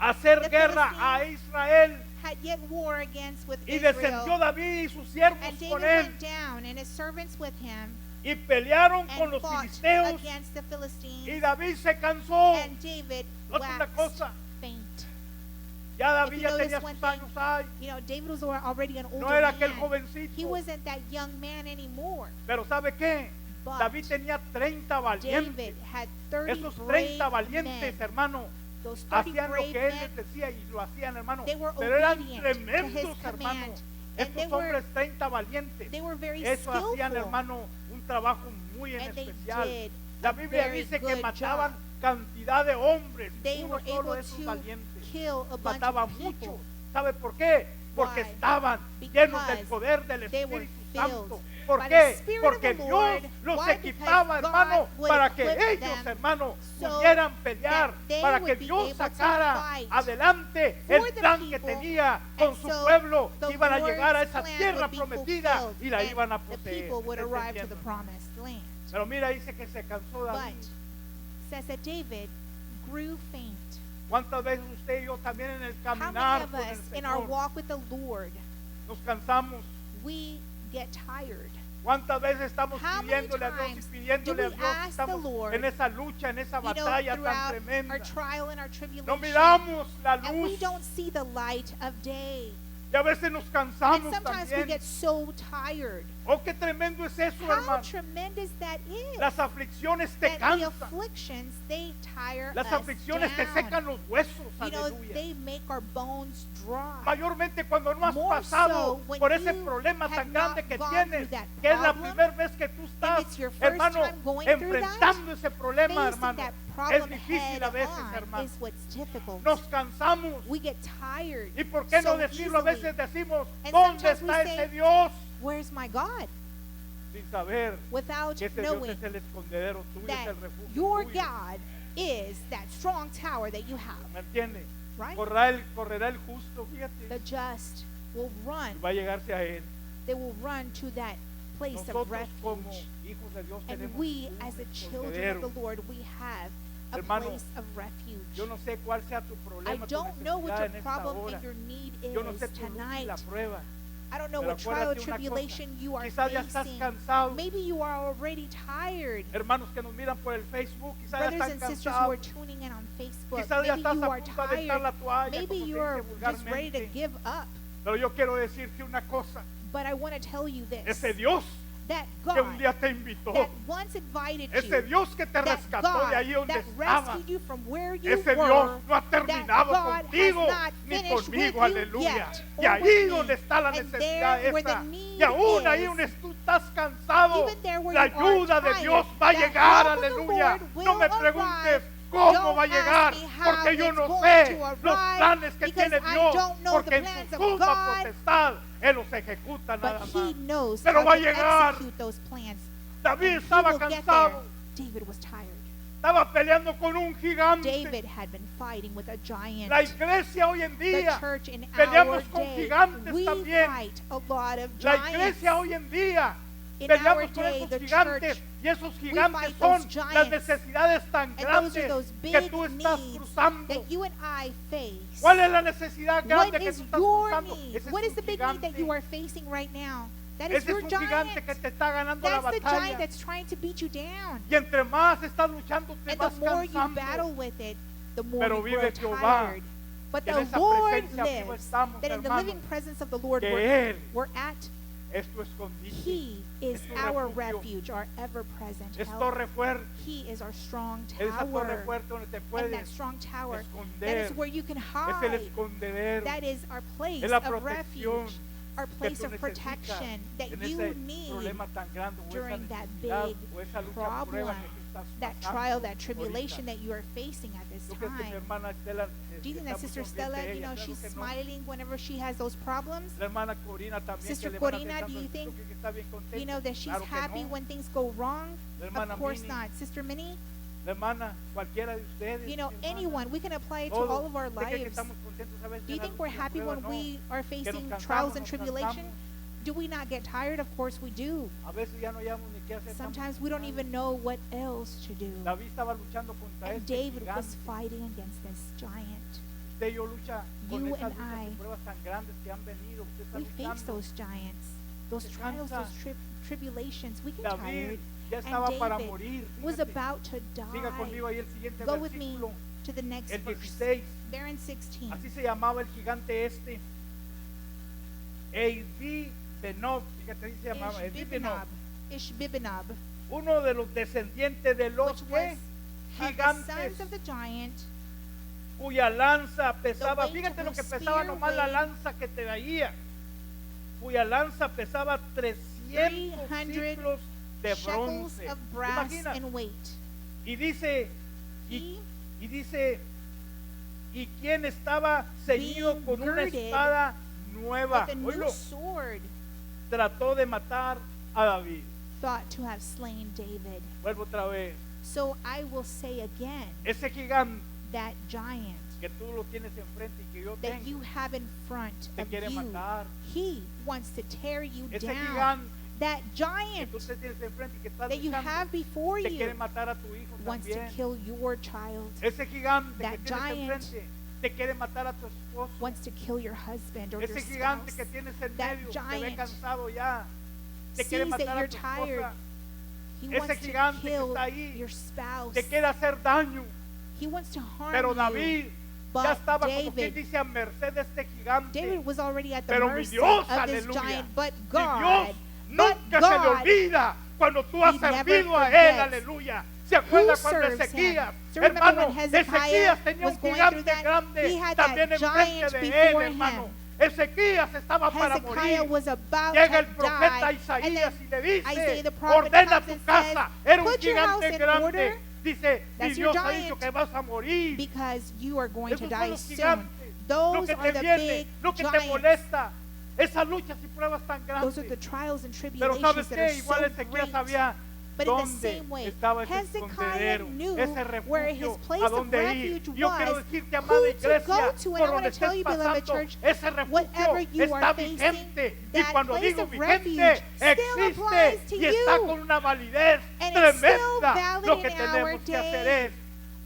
a hacer the guerra a Israel, had yet war against with y descendió Israel. David y sus siervos And David con él, went down and his servants with him y pelearon con and los fought filisteos, against the y Philistines. David se cansó. And David Nota una waxed cosa, faint. ya David If you ya notice tenía one sus thing, años ahí, You know, David was already an older no era aquel man. jovencito, He wasn't that young man anymore. pero ¿sabe qué? But David tenía 30 valientes. David had 30 Esos brave 30 valientes, men. hermano, Those 30 hacían lo brave que él men, les decía y lo hacían, hermano. they were Pero eran obedient to his tremendos, hermano. command. And they Estos were, hombres 30 valientes, they were very eso hacían, skillful. hermano, un trabajo muy en And they especial. did La a Biblia very dice que good mataban job. cantidad de hombres, They uno were solo able de esos to valientes. kill a bunch Mataban of people. mucho. ¿Sabe por qué? Porque Why? estaban llenos del Because poder del they were Espíritu filled Santo. ¿Por by qué? the Spirit Porque of the Dios Lord. los Why? equipaba, Because hermano, God would para que equip ellos, them hermano, so pudieran pelear, that they para que would be Dios able to sacara fight adelante for el the plan que people, tenía con and su so pueblo. the Iban a llegar a Lord's esa plan tierra would be prometida fulfilled, y la and iban a the poseer. people would ¿Está arrive to the entendiendo? promised land. Pero mira, dice que se cansó But David. says that David grew faint. ¿Cuántas veces usted y yo también en el How many caminar of con el us in our Señor walk with the Lord, nos cansamos? we get tired? ¿Cuántas veces estamos How many pidiéndole a Dios y times pidiéndole do a we Dios? ask the Estamos Lord, en esa lucha, en esa You know, batalla tan throughout our tremenda. trial and our No tribulation, miramos la and we luz. don't see the light of day. Y a veces nos And cansamos sometimes we también. get so tired. Oh, qué tremendo es eso, How hermano. tremendous that is. Las aflicciones te That the cansan. afflictions, they tire Las us aflicciones te down. secan los huesos. You know, Aleluya. they make our bones dry. Mayormente cuando no has More pasado so when por ese you problema have tan grande not que gone tienes, through that que es la problem, primera vez que tú estás, it's your first hermano, time going through that, enfrentando ese problema, Facing hermano. that Es problem difícil head a veces, on hermano. is what's difficult. Nos cansamos. We get tired. ¿Y por qué no so decirlo? A easily. veces decimos, And ¿dónde sometimes we está say, ese Dios? Where's my God? Sin saber Without que ese Dios knowing es el escondedero tuyo, es that el refugio your tuyo. God is that strong tower that you have, ¿Me entiende? right? Correrá el justo, fíjate, The just will run. y va a llegarse a él. They will run to that place of Nosotros como refuge. hijos de Dios And tenemos we, un as the children of escondedero. the Lord, we have a Hermano, place of refuge. Yo no sé cuál sea tu I problema, tu don't know what necesidad your en esta problem hora. and your need Yo no is sé tu lucha y tonight. la prueba. I don't know Pero what trial or acuérdate una tribulation cosa, you are quizás ya estás facing. cansado. Maybe you are already tired. Hermanos que nos miran por el Facebook, quizás ya Brothers están and sisters who are cansados. tuning in on Facebook, Quizás ya maybe estás you a are punto de aventar la tired. toalla, Maybe como se you are dice just ready to vulgarmente. give up. Pero yo quiero decirte una cosa, But I want to tell you this, ese Dios that que un God día te invitó, that once invited ese you, Dios que te that rescató de God ahí donde that estabas, rescued you from where you ese were, Dios no ha that terminado God contigo has not ni finished conmigo, with you aleluya. yet, Y or ahí with donde me. está la And necesidad there where the esa, need y aún ahí is, donde tú estás cansado, even there where la you are ayuda de tired, Dios va a the llegar, help of the aleluya. Lord No me will preguntes arrive. cómo Don't va a llegar, ask me how porque yo it's no going sé to arrive, los planes que because tiene I Dios, don't know porque the en plans su of suma God, potestad Él los ejecuta nada but más. He knows Pero how va a to llegar. execute those plans. David And he estaba will get cansado, there. David was tired. estaba peleando con un gigante. David had been fighting with a giant. La iglesia hoy en The día, church in peleamos our con day, gigantes we también. fight a lot of la giants. iglesia hoy en día, In our peleamos con day, esos the gigantes, church, y esos we gigantes fight son those giants. las necesidades tan And those grandes are those que big tú estás needs cruzando. that you and I face. ¿Cuál es la necesidad grande What que is tú estás your cruzando? need? Ese What es is the un big need that gigante. you are facing right now? That is Ese your es un giant. gigante que te está ganando la That's the batalla. giant that's trying to beat you down. Y entre más estás luchando, te And vas the more you cansando. battle with it, the more Pero you vive grow Jehová. tired. But En the esa Lord presencia viva lives. estamos, That in the hermano. living presence of the Lord Que we're, Él we're at, es tu escondite, He is es tu our refugio, refuge, our ever-present es help. torre fuerte, He is our strong es esa torre tower. fuerte donde te And puedes that strong tower, that esconder. is where you can Es el hide. escondedero That is our place es la of protección refuge, our que place tú of necesitas protection that en you ese need problema tan grande o esa during that necesidad big o esa lucha problem, prueba que tú estás that pasando trial, that ahorita. tribulation that you are facing at this ¿Tú crees que mi time. hermana Estela Do you think está that muy Sister sonriente Stella, you ella? know, Claro she's que no. smiling whenever she has those problems? La hermana Corina también, Sister que le van Corina, aceptando, do you ¿tú think, crees que está bien contenta? You know that she's Claro que happy no. when things go wrong? La hermana Of course Minnie, not. Sister Minnie, la hermana, cualquiera de ustedes, you know, mi hermana, anyone, we can apply it to todos. all of our ¿Usted cree que lives. estamos contentos a veces Do you en la think we're lucha, happy prueba? when No. we are Que nos facing cansamos, trials and nos tribulation? cansamos. Do we not get tired? Of course we do. A veces ya no hayamos ni qué hacer. estamos Sometimes we don't cansados. even know what else to do. David estaba luchando contra And este David gigante. was fighting against this giant. Usted y yo lucha con You esas and luchas y I, pruebas tan grandes que han venido. Usted está We face luchando. those giants, those Se trials, cansa. those tribulations. We get tired. David ya And estaba para David morir. was Fíjate. about to Siga conmigo die. ahí el siguiente Go with me versículo. to the next El verse. 16. There in 16. Así se llamaba el gigante este. Eidi Benob. Fíjate, así se llamaba. Eidi Benob. Ishbibenob, Uno de los descendientes de los which que was of the gigantes sons of the giant, cuya lanza pesaba, weight fíjate of lo que whose pesaba spear nomás la weighed lanza que te daía, cuya lanza pesaba 300 300 ciclos de shekels bronce. of brass Imagina, in weight. y dice, He, y dice, y quien estaba ceñido being con una girded espada nueva, with a new oílo, sword, trató de matar a David. thought to have slain David. Vuelvo otra vez, So I will say again, ese gigante that giant que tú lo tienes enfrente y que yo that you tengo, have in front te of quiere you, matar. he wants to tear you Ese down. gigante That que giant tú te tienes enfrente y que estás that you luchando, have before te quiere you matar a tu hijo wants to también. kill your child, Ese gigante That que tienes giant enfrente te quiere matar a tu esposo. wants to kill your husband or your Ese gigante spouse. que tienes en That medio te ve giant cansado ya. Te quiere sees that matar a you're tu tired. esposa. He Ese wants to gigante que kill está ahí your spouse. Te quiere hacer daño. He wants to harm Pero you. David ya estaba como quien David. dice a merced de este gigante. David was already at the Pero mi mercy Dios, of this aleluya, giant, but mi God, Dios but nunca se le God, olvida cuando tú has He never servido a Él, forgets. aleluya. ¿Se acuerda Who cuando serves Ezequías, him? So remember hermano, when Hezekiah Ezequías tenía was un going through gigante that? grande He had también that enfrente giant de él, before hermano? him. Ezequías estaba para Hezekiah morir. was about Llega el to profeta die, and Isaías y le then Isaiah dice, the prophet ordena comes tu and casa. says, Era un put your house gigante in grande. order, Dice, mi that's your Dios ha dicho giant, que vas a morir. because you are going to Esos son die los soon. gigantes. Lo Those que are te the viene, big lo que te giants. molesta. Esas luchas y pruebas tan Those are the grandes. trials and Pero tribulations sabes that are qué, igual so Ezequías great. sabía But in the dónde same way, estaba ese Hezekiah escondedero, knew ese where his refugio, place a of dónde ir. refuge Yo quiero was, decirte, amada who to iglesia, go to. And por I want donde to tell estés you, beloved pasando, church, ese refugio whatever you está are facing, vigente. Y that cuando place digo of vigente, refuge still applies existe to y está you. con una validez And it's still tremenda. valid Lo que in our tenemos que hacer day. es,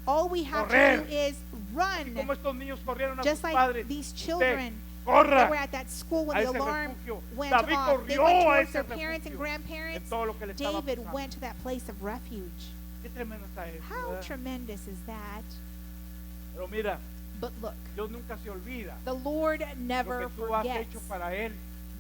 All we have correr. to do is así como run, estos niños corrieron a just sus like padres, these usted children corra that were at that school when a the ese alarm refugio. went David off. They corrió went a towards ese their parents and refugio en grandparents. todo lo que le estaba David pasando. went to that place of refuge. Qué tremendo está eso, How ¿verdad? tremendous is that? Pero mira, But look, Dios nunca se olvida the Lord lo never que tú has forgets hecho para Él.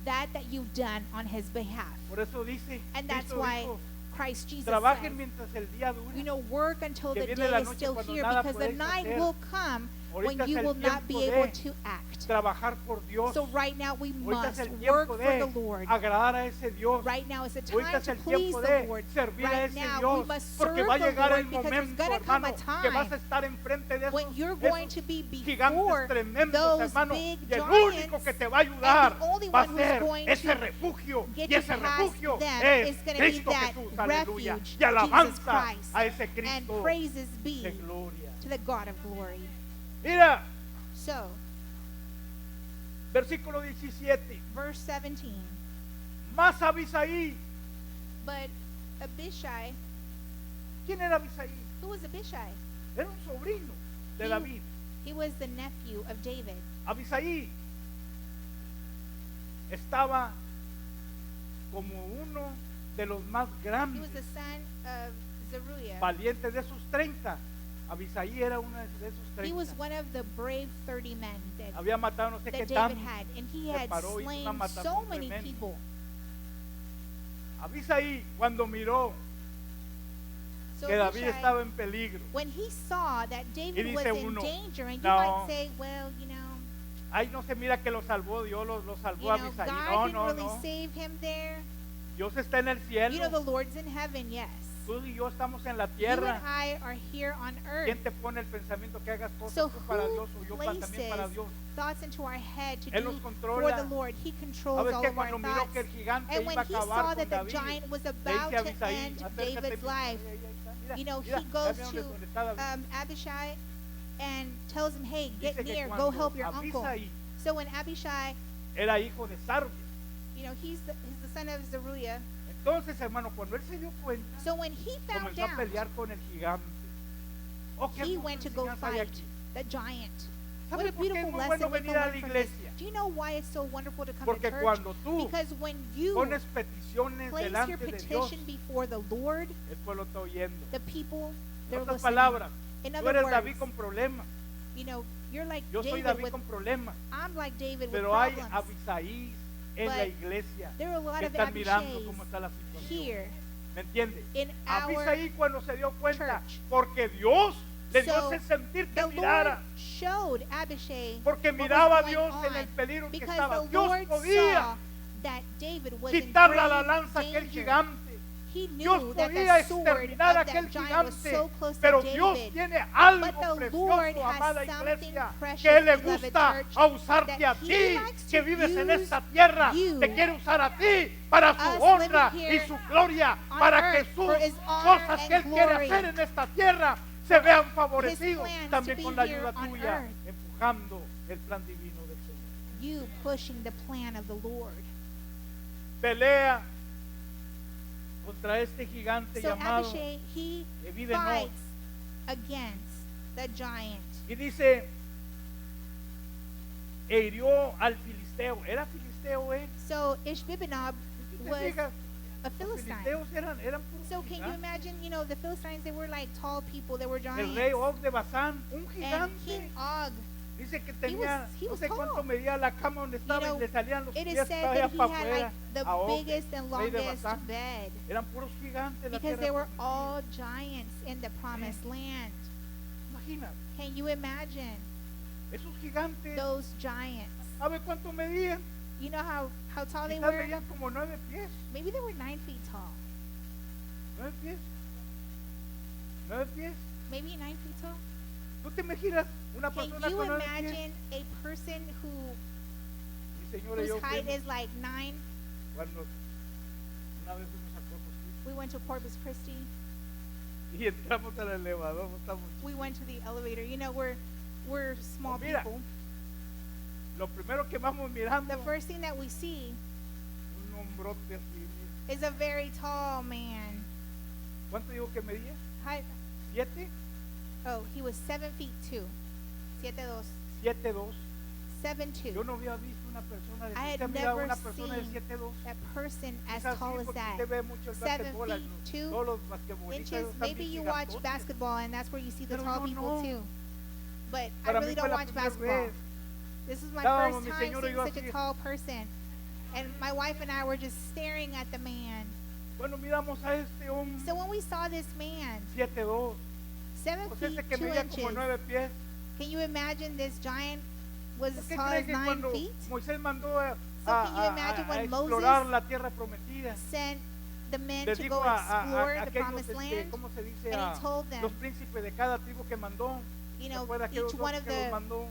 that you've done on his behalf. Por eso dice, And that's Cristo why dijo, Christ Jesus trabajen says, mientras el día dure. you know, work until Que the viene la day is noche still cuando here, nada because the podéis night hacer. will come when Ahorita es you el will not be tiempo able de to act. trabajar por Dios. So right now we Ahorita es must el work tiempo for de the Lord. agradar a ese Dios. Right now is the Ahorita time es to el please tiempo the de Lord. servir a Right ese now we Dios. must Porque serve va a the llegar Lord, el because there's momento, going to come hermano, a que vas a time estar enfrente de when esos, you're esos going to be gigantes before tremendos, those hermano. big Y el único giants, que te va a ayudar and the only va a one who's ser going ese to refugio. get Y you ese past refugio them es is going to be Cristo that Jesús, aleluya. refuge, Y Jesus alabanza Christ. a ese And Cristo praises be de gloria. to the God of glory. Mira, So, versículo 17. verse 17. Más Abisaí. But Abishai, ¿Quién era Abisaí? who was Abishai? Era un sobrino de He- David. He was the nephew of David. Abisaí estaba como uno de los más He grandes, was the son of Zeruiah. valientes de esos 30. Abisaí era uno de esos He 30. was one of the brave 30 men that, Había matado no sé qué that David tanto. had, and he se had paró, hizo slain una matazón so many tremenda. people. Abisaí, cuando miró So que David Abishai, estaba en peligro, when he saw that David dice was in uno, danger, and you "No. might say, well, you know, ahí no se mira que lo salvó Dios, lo salvó God Abisaí. No, didn't no, really no. save him there. Dios está en el You know, the cielo. Lord's in heaven, yes. Tú y yo estamos en la You tierra. and I are here on earth. ¿Quién te pone el pensamiento que hagas cosas So tú para who Dios o yo también para places Dios? thoughts into our head to Él do los for controla. the Lord? He controls ¿Sabes all que of our cuando miró thoughts. que el gigante And when iba a he acabar saw con that the David, giant was le about dice a to Abisaí, end acércate, David's life, ahí está, mira, you know, mira, he goes mira to dónde está David. Abishai and tells him, hey, get Dice que near, go cuando help your uncle. Abisaí So when Abishai, era hijo de Sarvia. you know, he's the son of Zeruiah. Entonces, hermano, cuando él se dio cuenta, So when he found comenzó a out, pelear con el gigante. Oh, qué he hermosa went to go enseñanza hay fight aquí. the giant. ¿Sabe What a por qué es beautiful muy lesson bueno we can venir a learn la from this. iglesia? Do you know why it's so wonderful to come to Porque church? cuando tú Because when you pones peticiones place your delante de Dios, petition before the Lord, el pueblo está oyendo. the people, En they're otras listening. palabras, In tú other eres words, David con problemas. you know, you're like Yo soy David David with, con problemas. I'm like David with Pero hay problems. Abisaí en la But iglesia There are a lot que of están mirando Abishais cómo está la situación. here ¿Me entiendes? in our Abisaí cuando se dio cuenta, church. porque Dios le dio So, ese sentir que the Lord mirara. showed Abishai Porque what was miraba a going Dios on, en el peligro que because estaba. the Dios Lord podía saw that David was in quitarle a la grave lanza a aquel danger. gigante. He Dios knew that podía the sword exterminar a of aquel that giant was gigante, so close pero to Dios David. tiene algo But the Lord precioso, has amada something iglesia, precious, que Él le beloved gusta church, a usarte that a He ti, likes que to vives en use esta tierra, you, te quiere usar a ti para su us honra living y here su gloria, on para que earth sus for His honor cosas and que Él quiere glory. hacer en esta tierra se vean His favorecidos, plans también to con be la here ayuda on tuya, earth. empujando el plan divino del Señor. You pushing the plan of the Lord. Pelea contra este gigante So llamado Abishai, he que vive en fights Nob. against the giant. Y dice, e hirió al filisteo. ¿Era filisteo él? So Ishbibenob Si te was fijas, a los Philistine. filisteos eran puros So can you gigantes. imagine, you know, the Philistines, they were like tall people, they were El giants. rey Og de Basán, un And gigante. King Og Dice que tenía, he no was sé cuánto tall. medía la cama donde estaba know, y le salían los It is pies said todavía that he para had afuera. like the a Og, biggest and rey de longest Basán. bed Eran puros gigantes la because they tierra were prometida. all giants in the promised land. Imagina, Can you imagine esos gigantes, those giants? ¿sabe cuánto medían? You know how tall they Quizás were? medían como 9 pies. Maybe they were 9 feet tall. 9 pies. 9 pies. Maybe 9 feet tall. ¿Tú te imaginas una Can persona you con 9 pies? imagine a person Mi señora y yo whose height fuimos is like 9? cuando una vez fuimos a Corpus Christi We went to Corpus Christi. y entramos al elevador, no estamos. We went to the elevator. You know, we're small Mira. people. Lo primero que vamos mirando, The first thing that we see un hombrote así. Mira. is a very tall man. ¿Cuánto digo que medía? Height, 7, oh, he was 7 feet 2. 7'2". 7'2". 7'2". Yo no había visto una persona de I had usted miraba never una persona de seen 7'2". that person as Quizás tall sí, as porque that. usted ve mucho el 7 basquetbol, feet 2 todos los basquetbolistas inches. están Maybe bien you watch gigantotes. basketball and that's where you see the Pero tall yo people no. too. But I Para really mí fue don't la watch primera basketball. vez. This is my Estábamos first mi time señora y seeing yo such a así. tall person. And my wife and I were just staring at the man. Bueno, miramos a este hombre So when we saw this man, 7'2". 7 Pues feet ese que 2 medía como inches, 9 pies. can you imagine this giant was ¿Por as qué tall cree as que 9 cuando feet? Moisés mandó a, So can you imagine when explorar Moses la tierra prometida? Sent the men Les to dijo go explore the aquellos, promised land. ¿cómo se dice? And he told them, Los príncipes de cada tribu que mandó. you ¿Se know, acuerda aquellos each dos one of que los mandó?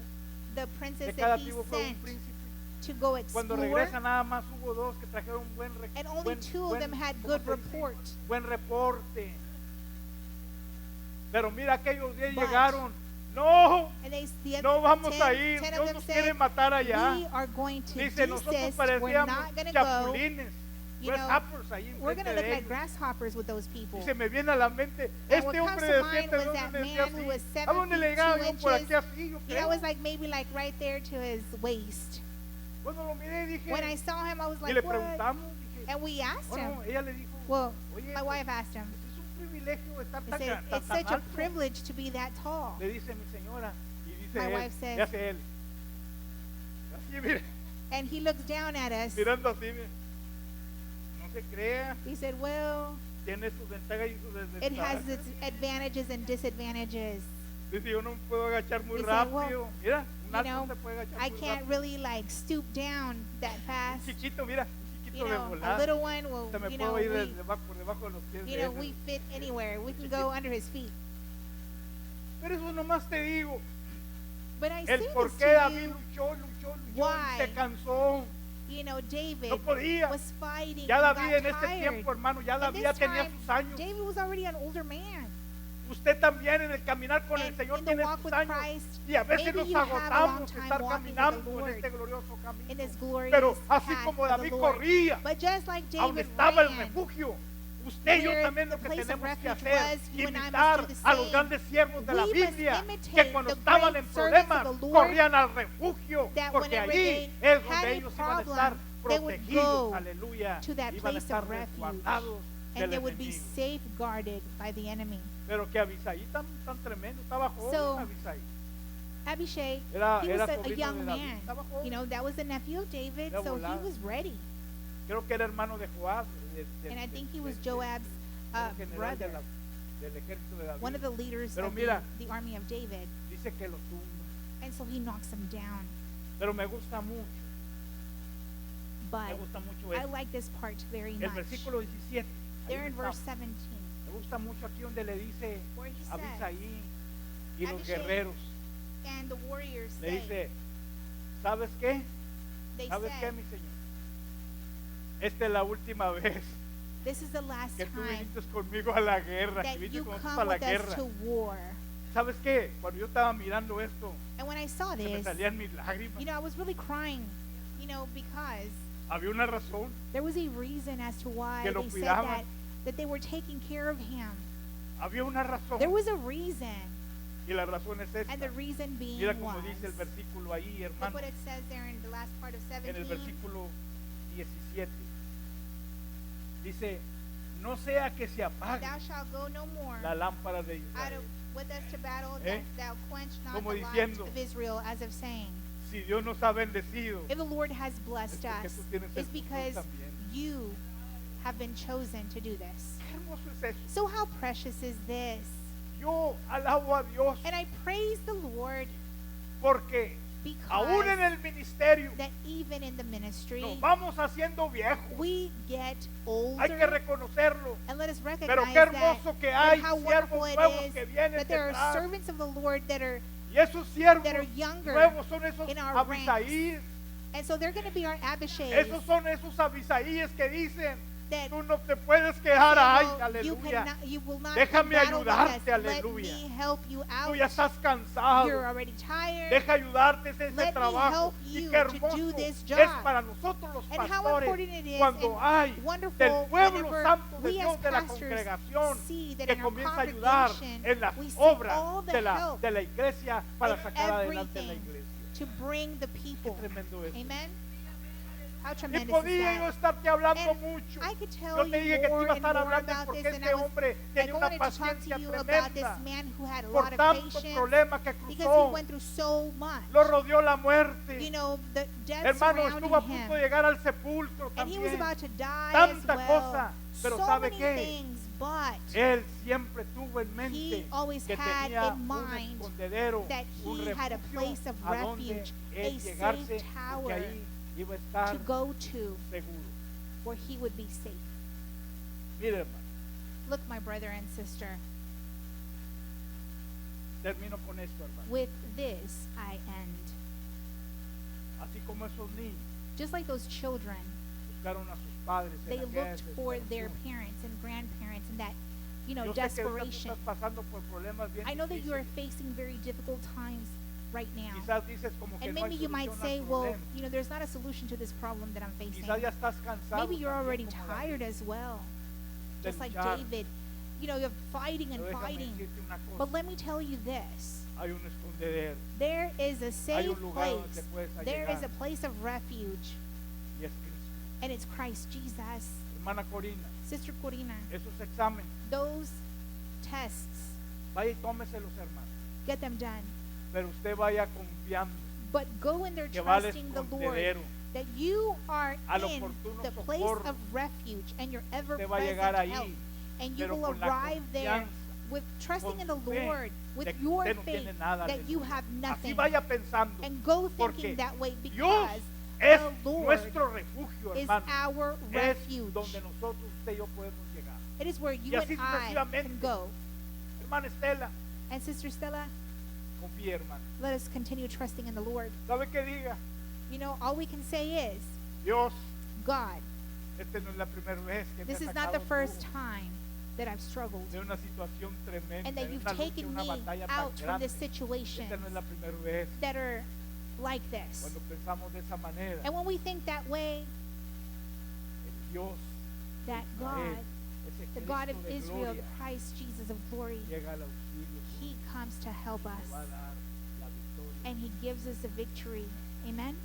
the De princes cada that he tribu fue un sent príncipe. to go Cuando explore, regresa nada más hubo 2 que trajeron and only 2 of them had ¿cómo good se dice? report. Buen reporte. Pero mira, aquellos 10 But- llegaron. No, And the no vamos 10, a ir. 10 of Dios them nos said, quiere matar allá. we are going to Dice, nosotros desist. We're parecíamos not going to go. chapulines, You know, grasshoppers ahí We're going enfrente to look de like ellos. grasshoppers with those people. Y se me viene a la mente And what este comes hombre to de mind 7 was dos that me decía man who así. was 7 ¿A dónde le feet, llegaba 2 yo por inches? aquí así? Yo You know, creo. it was like maybe like right there to his waist. Cuando lo miré dije, When I saw him, I was y like, le what? preguntamos, dije, And we asked him. bueno, ella le dijo, Well, oye, my wife asked him. es un privilegio estar He tan, said, tan, it's tan such a alto. privilege to be that tall. Le dice mi señora, y dice My él, wife says- le hace él. Así, mire, And he looks down at us. mirando así, mire. No se crea, He said, well, tiene sus ventajas y sus it has desventajas. its advantages and disadvantages. Dice, yo no me puedo agachar muy He said, well, rápido. Mira, un You alto know, se puede agachar I muy can't rápido. really like stoop down that Un fast. chiquito, mira, un chiquito You de know, a volar. little one will, Se me you know, puedo ir we, por debajo de los pies you de know, él. we fit anywhere. We can go under his feet. Pero eso nomás te digo, But I el say por this qué to David you, luchó, Why? y se cansó. you know, David No podía. was fighting Ya and David got en este tired. tiempo, hermano, ya And David this tenía time, sus años. David was already an older man. Usted también en el caminar con el And Señor in the tiene walk sus with años. Christ, Y a veces maybe nos you have a long agotamos de time estar walking with the caminando en Lord este glorioso camino. in this glorious Pero así path como of the David Lord. corría, But just like a donde David estaba el ran, refugio, usted y yo where también the lo que place of tenemos que refuge hacer, was, you and I must imitar do the a los same. grandes siervos de la We must Biblia, imitate que cuando the estaban great en servants problemas, of the Lord, corrían al refugio, that porque whenever allí they es donde had a ellos iban a problem, estar they would protegidos, go aleluya, to that iban a place estar of refuge, resguardados and del they would be enemigo. safeguarded by the enemy. Pero que Abisaí tan tremendo, estaba joven So, Abisaí. Abishai, Era he was a sobrino young de David, man. estaba joven. You know, that was the nephew of David, Era so he volado. was ready. Creo que era hermano de Joab. And I think he was Joab's general brother, del ejército de David. one of the leaders Pero of mira, the army of David. dice que lo tumba. And so he knocks him down. Pero me gusta mucho, me But gusta mucho I esto. like this part very El much. versículo 17. ahí There in está. verse 17, Me gusta mucho aquí donde le dice where he a says, Abisaí y los Abishai guerreros. and the warriors Le say, dice, ¿sabes qué? they ¿Sabes qué, said, mi señor? Esta es la última vez this is the last que tú time viniste conmigo a la guerra, que that viniste you con nosotros a come la with us guerra. to war. ¿Sabes qué? Cuando yo estaba mirando esto, And when I saw se me this, salían mis lágrimas. you know, I was really crying, you know, because Había una razón. there was a reason as to why Que lo they said cuidaban. that they were taking care of him. Había una razón. There was a reason, Y la razón es esta. and the reason being Mira como was, dice el versículo ahí, look hermano. what it says there in the last part of En el 17. versículo 17. Dice, no sea que se apague Thou shalt go no more la lámpara de out Israel. of with us to battle, ¿Eh? thou quench not Como the light diciendo, of Israel, as of saying, si Dios nos ha bendecido, if the Lord has blessed Es porque us, tú tienes el it's futuro because también. you have been chosen to do this. qué hermoso es eso. So how precious is this? Yo alabo a Dios And I praise the Lord porque aún en because el ministerio that even in the ministry, nos vamos haciendo viejos. we get Hay que older. reconocerlo. And let us Pero recognize qué hermoso que that hay how wonderful siervos it nuevos is que vienen that there are detrás. servants of the Lord that are, Y esos siervos that are younger nuevos son esos in our Abisaíes. and so they're going to be our Abishais. Esos son esos Abisaíes que dicen, That tú no te puedes say, quejar, ay, well, you aleluya. you will not Déjame battle with us. ayudarte, Let aleluya. me help you Tú out. ya estás cansado. You're already tired. Deja ayudarte en ese Let me trabajo. help Y you qué to hermoso do this es job. para nosotros los And how pastores important it is cuando and hay wonderful del pueblo whenever santo de we Dios as de la pastors congregación see that que in our comienza a ayudar congregation en las we see obras all the de la help iglesia para in sacar adelante la everything iglesia. to bring the Qué people. tremendo es. Amen. How Y tremendous is podía yo that? estarte hablando And mucho. I could tell Yo te dije you que te more iba a and estar more hablando about porque this, and este I was hombre like, tenía I una wanted to talk to paciencia you about this tremenda man who had a por lot of tantos patience problemas que because he cruzó. went through so much. Lo rodeó la muerte. You know, the death Hermano, surrounding estuvo a punto him. de llegar al sepulcro And he was también. about to die Tanta as well. cosa, pero so ¿sabe many qué? things, but Él siempre tuvo en he mente always que had tenía in un mind escondedero, that un he had a refugio place of a donde refuge, él a llegarse, safe porque tower ahí iba a estar to go to seguro. where he would be safe. Mire, hermano, Look, my brother and sister, termino con esto, hermano. with this I end. Así como esos niños Just like those children, buscaron a sus padres en they aquella looked for their desesperación. parents and grandparents and that, you know, Yo sé que ahorita tú desperation. estás pasando por problemas bien I know that you are difíciles. facing very difficult times right now. Quizás dices como que And no hay maybe you might solución say, al well, problema. you know, there's not a solution to this problem that I'm facing. Quizás ya estás cansado Maybe you're también already como tired David as well. de Just like luchar. David. You know, you're fighting and Pero déjame fighting. decirte una cosa. But let me tell you this. Hay un escondedero There is a Hay safe un lugar donde place. te puedes There is allegar. a place of refuge. y es Cristo. And it's Christ Jesus. Hermana Corina, Sister Corina, esos exámenes, those tests, vaya y tómeselos, hermano. get them done. Pero usted vaya confiando But go in there que va al trusting the Lord escondedero. that you are Al in oportuno the place socorro. of refuge and your Usted va a llegar ever-present help. ahí, And you pero will con la arrive there confianza, with trusting con in the su fe, Lord, with de que your usted no faith tiene nada, that you aleluya. have Así nothing. vaya pensando, And go porque thinking that way Dios because es the Lord nuestro refugio, is hermano. our Es refuge. donde nosotros, usted y yo podemos llegar. It is where you Y así and I sucesivamente. can go. Hermana Estela, And Sister Stella, confíe, hermano. let us continue trusting in the Lord. ¿Sabe qué diga? You know, all we can say is, Dios, God, esta no es la primera vez que me this ha is not the sacado first tú time that I've struggled de una situación tremenda, and that de you've una lucha, taken una me batalla tan out from grande. this situation Esta no es la primera vez. that are like this. Cuando pensamos de esa manera, And when we think that way, el Dios, that de God, Israel, ese the God Cristo of de Israel, gloria, the Christ Jesus of glory, llega al auxilio, He comes to help te va a us dar la victoria. and He gives us a victory. Amen?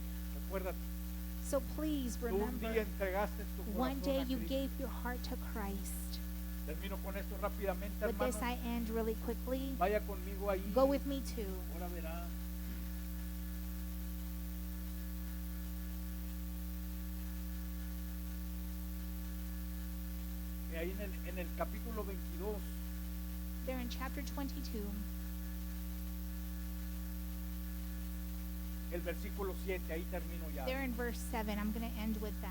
Recuérdate, So please tú un remember, día entregaste tu one corazón day a you Cristo. gave your heart to Christ. Termino con esto rápidamente, With hermano. this, I end really quickly. Vaya conmigo ahí. Go with me too. Ahora verá. Que ahí en el capítulo 22, There in chapter 22, el versículo 7, ahí termino ya. there in verse 7, I'm going to end with that.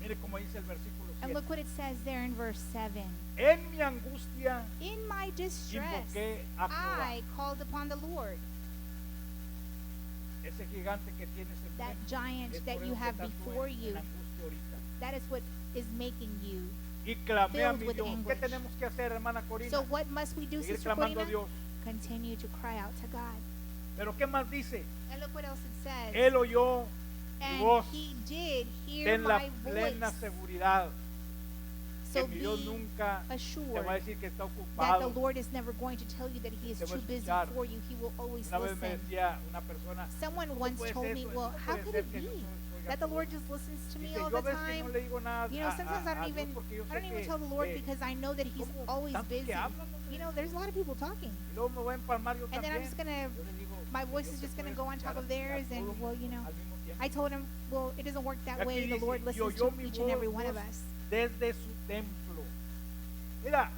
Mire cómo dice el versículo And 7. look what it says there in verse 7. En mi angustia In my distress, invoqué a Jehová. I called upon the Lord. Ese gigante que tienes That enfrente, giant es that por you eso que have estás tú before en you, angustia ahorita. that is what is making you. Y clamé a filled mi with Dios. ¿Qué anguish. tenemos que hacer, hermana Corina? So what must we do, Seguir Sister clamando a Corina? Dios. Continue to cry out to God. Pero ¿qué más dice? And look what else it says. Él oyó mi And voz. He did hear Ten la my plena voice. seguridad So que mi Dios be nunca te assured va a decir que está that the ocupado. Lord is never going to tell you that He is Te va a too busy escuchar. for you. He will always Una vez me listen. decía una persona, Someone "¿Cómo once puede told ser me, eso? well, ¿Cómo how puede could ser it que be yo soy oiga that the todo Lord eso. just listens to me Dice, all yo the ves que time. no le digo nada You know, sometimes I a don't Dios even porque yo sé que tell the Lord because I know that He's ¿cómo always tantos que busy. hablan, hombre? You know, there's a lot of people talking. Y luego me voy a empalmar yo And then I'm también. just gonna, Yo le digo, my voice Dios is te just gonna puede go on top escuchar of theirs, a and todos well, you know, al mismo tiempo. I told him, well, it doesn't work that Aquí way. The dice, Lord y listens oyó to mi each and every one of voz us. desde su templo. Mira,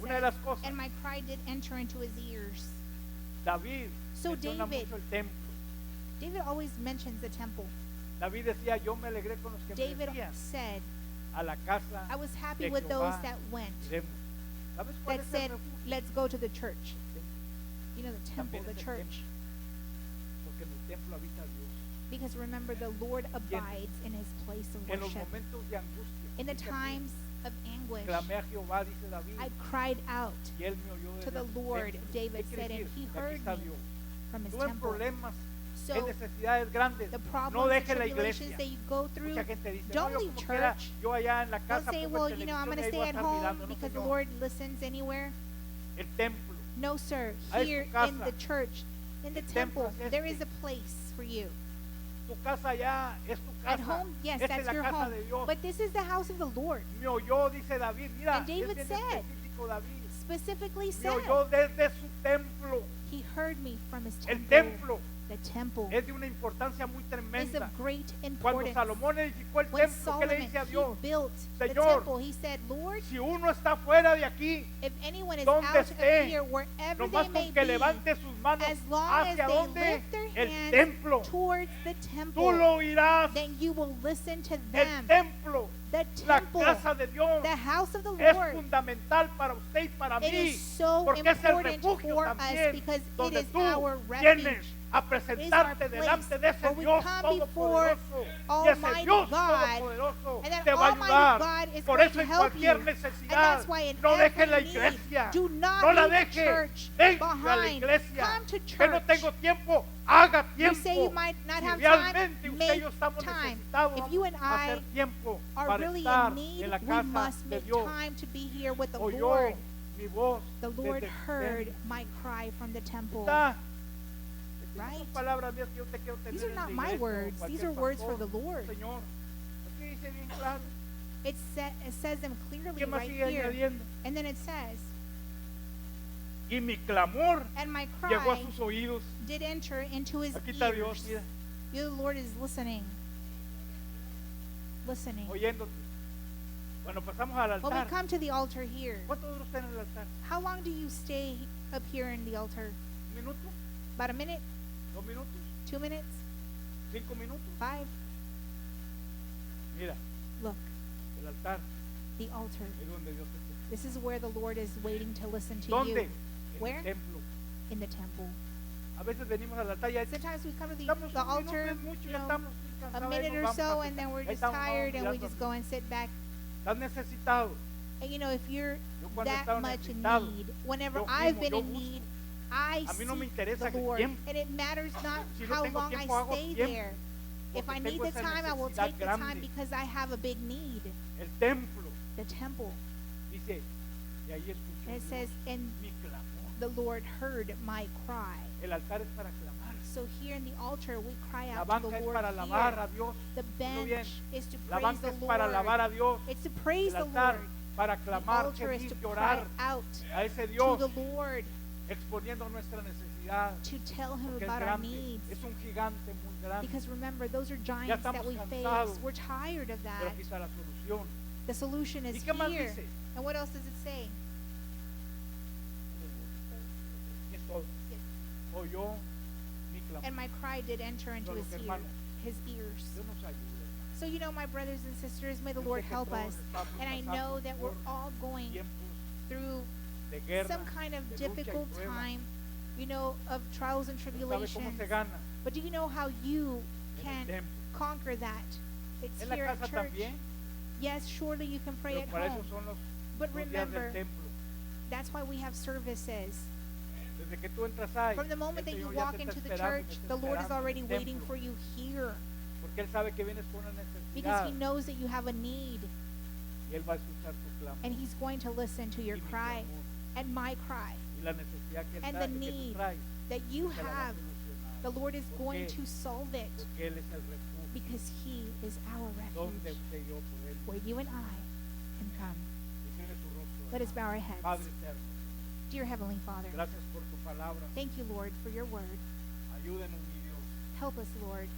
una de las cosas, And my cry did enter into his ears. David So menciona David- mucho el templo. David always mentions the temple. David decía, yo me alegré con los que me David decían, said, a la casa I was happy de with those Jehová that went, iremos. ¿Sabes cuál that es el said, refugio? let's go to the church. You know, the temple, También the es el church. templo, porque en el templo habita Dios. Because remember, the Lord abides in his place of En los worship. momentos de angustia, In the dice aquí, times of anguish, clamé a Jehová, dice David, I cried out y él me oyó to desde the su Lord, templo. David ¿Qué quiere said, and decir? he Que aquí heard está me Dios. from his Tú en temple. problemas, So en necesidades grandes, the no problems and dejes la tribulations iglesia. that you go through, Mucha gente dice, don't no, yo leave como quiera, church. yo allá en la Don't casa say, pongo well, el you know, I'm going to televisor y stay ahí at voy a estar home mirando. No, because the señor. Lord listens anywhere. El templo. No, sir. Ahí es Here tu casa. in the church, in the El templo temple, es there este. is a place for you. Tu casa allá es tu At casa. home, yes, Esta es that's la your casa home. de Dios. But this is the house of the Lord. Me oyó, dice David. Mira, And David es bien said, específico David. Specifically Me said, oyó desde su templo. he heard me from his El temple. templo The temple es de una importancia muy is tremenda. of great Cuando importance. Salomón edificó el When templo, ¿qué Solomon, le dice a he Dios? built the Señor, temple, he said, Lord, Si uno está fuera de aquí, if anyone is donde out of esté, here, wherever nomás they may con que be, levante sus manos as long as hacia they dónde? lift their El hands templo. towards the Tú temple, lo oirás. then you will listen to El them. templo, The la temple, casa de Dios, the house of the es Lord, fundamental para usted y para it mí. is so Porque es el important refugio for us también because it donde is tú our vienes refuge. a It is our presentarte place delante de ese where we Dios come before todopoderoso. Y ese Almighty Dios God, todopoderoso and that te va a Almighty ayudar. God is Por going eso to en help cualquier you. And necesidad, that's why in no dejes la every need, iglesia. do not No la leave dejes. church Venga a la behind. iglesia. Come to Que no church. tengo tiempo, haga You tiempo. say you might not Si have time, realmente usted y make yo estamos time. necesitados, If you and vamos a hacer I tiempo are para really estar in need, en la we casa must de make Dios. time to be here with the Oyó Lord. mi voz The Lord desde el heard templo. my cry from the temple. Está. Right? Estas son palabras mías que yo te quiero tener These are en not la my iglesia o words. cualquier These are words pastor. from the Lord. Señor, aquí dice bien claro. It says them clearly ¿Qué más right sigue here. añadiendo? And then it says, Y mi clamor and my llegó a cry sus oídos. did enter into his Aquí está Dios, ears. mira, The Lord is listening. Listening. oyéndote. Cuando pasamos al When we altar, come to the altar here, ¿cuánto dura usted en el altar? how long do you stay up here in the altar? ¿Un minuto? About a minute? 2 minutos? 2 minutes? 5 minutos? 5? Mira, Look, el altar the altar. es donde Dios te escucha. This is where the Lord is waiting to listen to ¿Dónde? you. En Where? el templo. In the temple. A veces venimos al altar y ahí Sometimes we come to the estamos un altar, minuto, es mucho, you ya know, estamos a cansados, ahí minute nos or vamos so, a and then sentar. we're Ahí just estamos tired and we mirando just así. go and sit back. Estás necesitado. And you know, if you're Yo cuando he that estado much in necesitado, need, whenever yo I've gimo, been yo in busco. need, I A mí no me seek interesa the el Lord. tiempo. And it matters not Si no how tengo long tiempo, I hago stay tiempo, there. If porque I need tengo the esa time, I will necesidad take the time grande. because I have a big need. El templo The temple. dice, y ahí escuché And it Dios says, and mi clamor. the Lord heard my cry. El altar es para clamar. So here in the altar, we cry La out to banca the es Lord para alabar here. a Dios. The Oílo bien. bench is to La praise banca the es para alabar Lord. a Dios. It's to praise El the altar Lord. para The clamar, altar is gemir to y cry orar out a ese to Dios, the Lord, exponiendo nuestra necesidad. to tell Him Porque es about our grande, needs. es un gigante muy grande. Because remember, those are giants that estamos we face. cansados. We're tired of Pero that. aquí está la solución. The solution ¿Y is qué más here. dice? And what else does it say? Es todo. Oyó mi clamor. And my cry did enter into Todos his los ears. hermanos. His ears. Dios nos ayude, hermano. So you know, my brothers and sisters, may the Yo Lord sé que help todos us. estamos And I pasando know that we're por all going tiempos through de guerra, some kind of de lucha y difficult prueba. time, you know, of trials and Pero ¿sabe cómo tribulations. se gana? But do you know how you En el can templo. conquer that? It's En la here at casa church. también, Yes, surely you can pray pero at para home. eso son los But días del remember, templo. that's why we have services. Desde que tú entras ahí, From the moment el that you Señor ya walk te está into the esperando, church, te está the Lord is esperando en already el waiting templo, for you here porque Él sabe que vienes con una because necesidad He knows that you have a need y Él va a escuchar tu clamor and He's going to listen to your y mi cry clamor and my cry y la necesidad que, and trae, the que tú need traes, that you Él la va a have. solucionar. The Lord is ¿Por going qué? to solve it Porque Él es el refugio because He is our donde refuge, usted y yo podemos. where you and I can come. Incline su rostro, Let us hermano. bow our heads. Padre eterno, Dear Heavenly Father, gracias por tu palabra. thank you, Lord, for your word. Ayúdenos, mi Dios, Help us, Lord,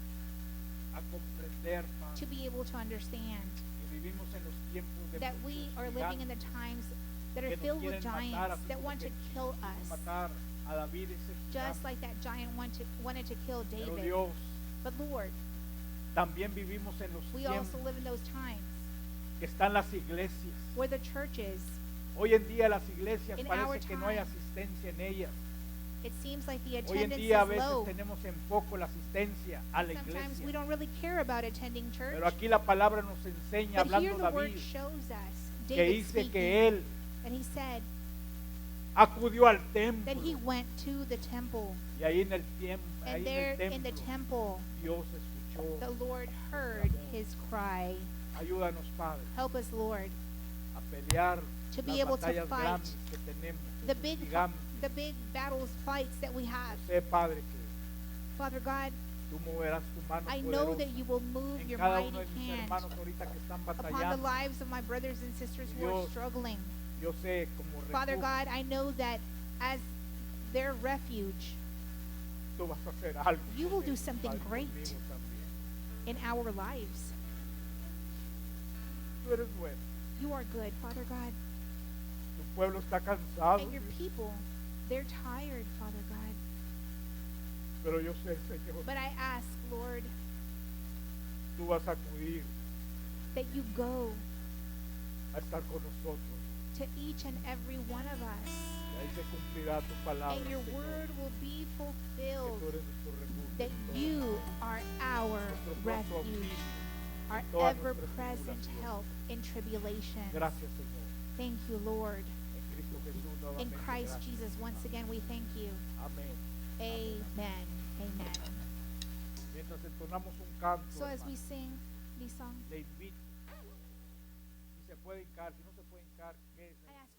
a comprender, Padre, to be able to understand que vivimos en los tiempos de that we muchos are living in the gigantes times that are que nos filled with quieren matar, giants así that como want que to kill quiso us, matar a David, ese just gigante. like that giant wanted to kill Pero David. Dios, But Lord, también vivimos en los we tiempos also live in those times que están las iglesias. where the churches, Hoy en día las iglesias In our parece que no hay time, asistencia en ellas. it seems like the Hoy en attendance día a is veces low. tenemos en poco la asistencia a la Sometimes we iglesia. don't really care about attending church. Pero aquí la palabra nos enseña, But here hablando the word David, shows us, que David dice speaking, que él and he said acudió al that templo. he went to the temple, Y ahí en el tiempo, ahí and en there el in the templo, temple Dios escuchó. the Lord heard his cry. Ayúdanos, Padre, Help us, Lord, a pelear to be las able to batallas fight grandes que tenemos. the esos big gigantes. the big battles, fights that we have. Yo sé, Padre, que Father God, tú moverás tu mano I know poderosa that you will move en your cada mighty uno de mis hand hermanos ahorita que están upon the batallando. lives of my brothers and sisters who are Dios, struggling. Yo sé, como Father refugio, God, I know that as their refuge, tú vas a hacer algo. you will con do ellos, something Padre, great conmigo también. in our lives. Tú eres bueno. You are good, Father God. Tu pueblo está cansado, And your people, they're tired, Father God. pero yo sé, Señor, But I ask, Lord, tú vas a acudir that you go a estar con nosotros. to each and every one of us, Y ahí se cumplirá tu palabra, and your Señor, word will be que tú fulfilled, eres nuestro refugio. that en todo. you are our Nuestro pronto refuge, auxilio our en todas ever-present nuestras tribulaciones. help in tribulation. Gracias, Señor. Thank you, Lord. En Cristo Jesús In nuevamente. Christ Gracias. Jesus, once again, we thank you. Amén. Amen. Amen. Mientras entonamos un canto, So as we hermano, sing these songs, le invito, si se puede hincar, si no se puede hincar, quédese. I ask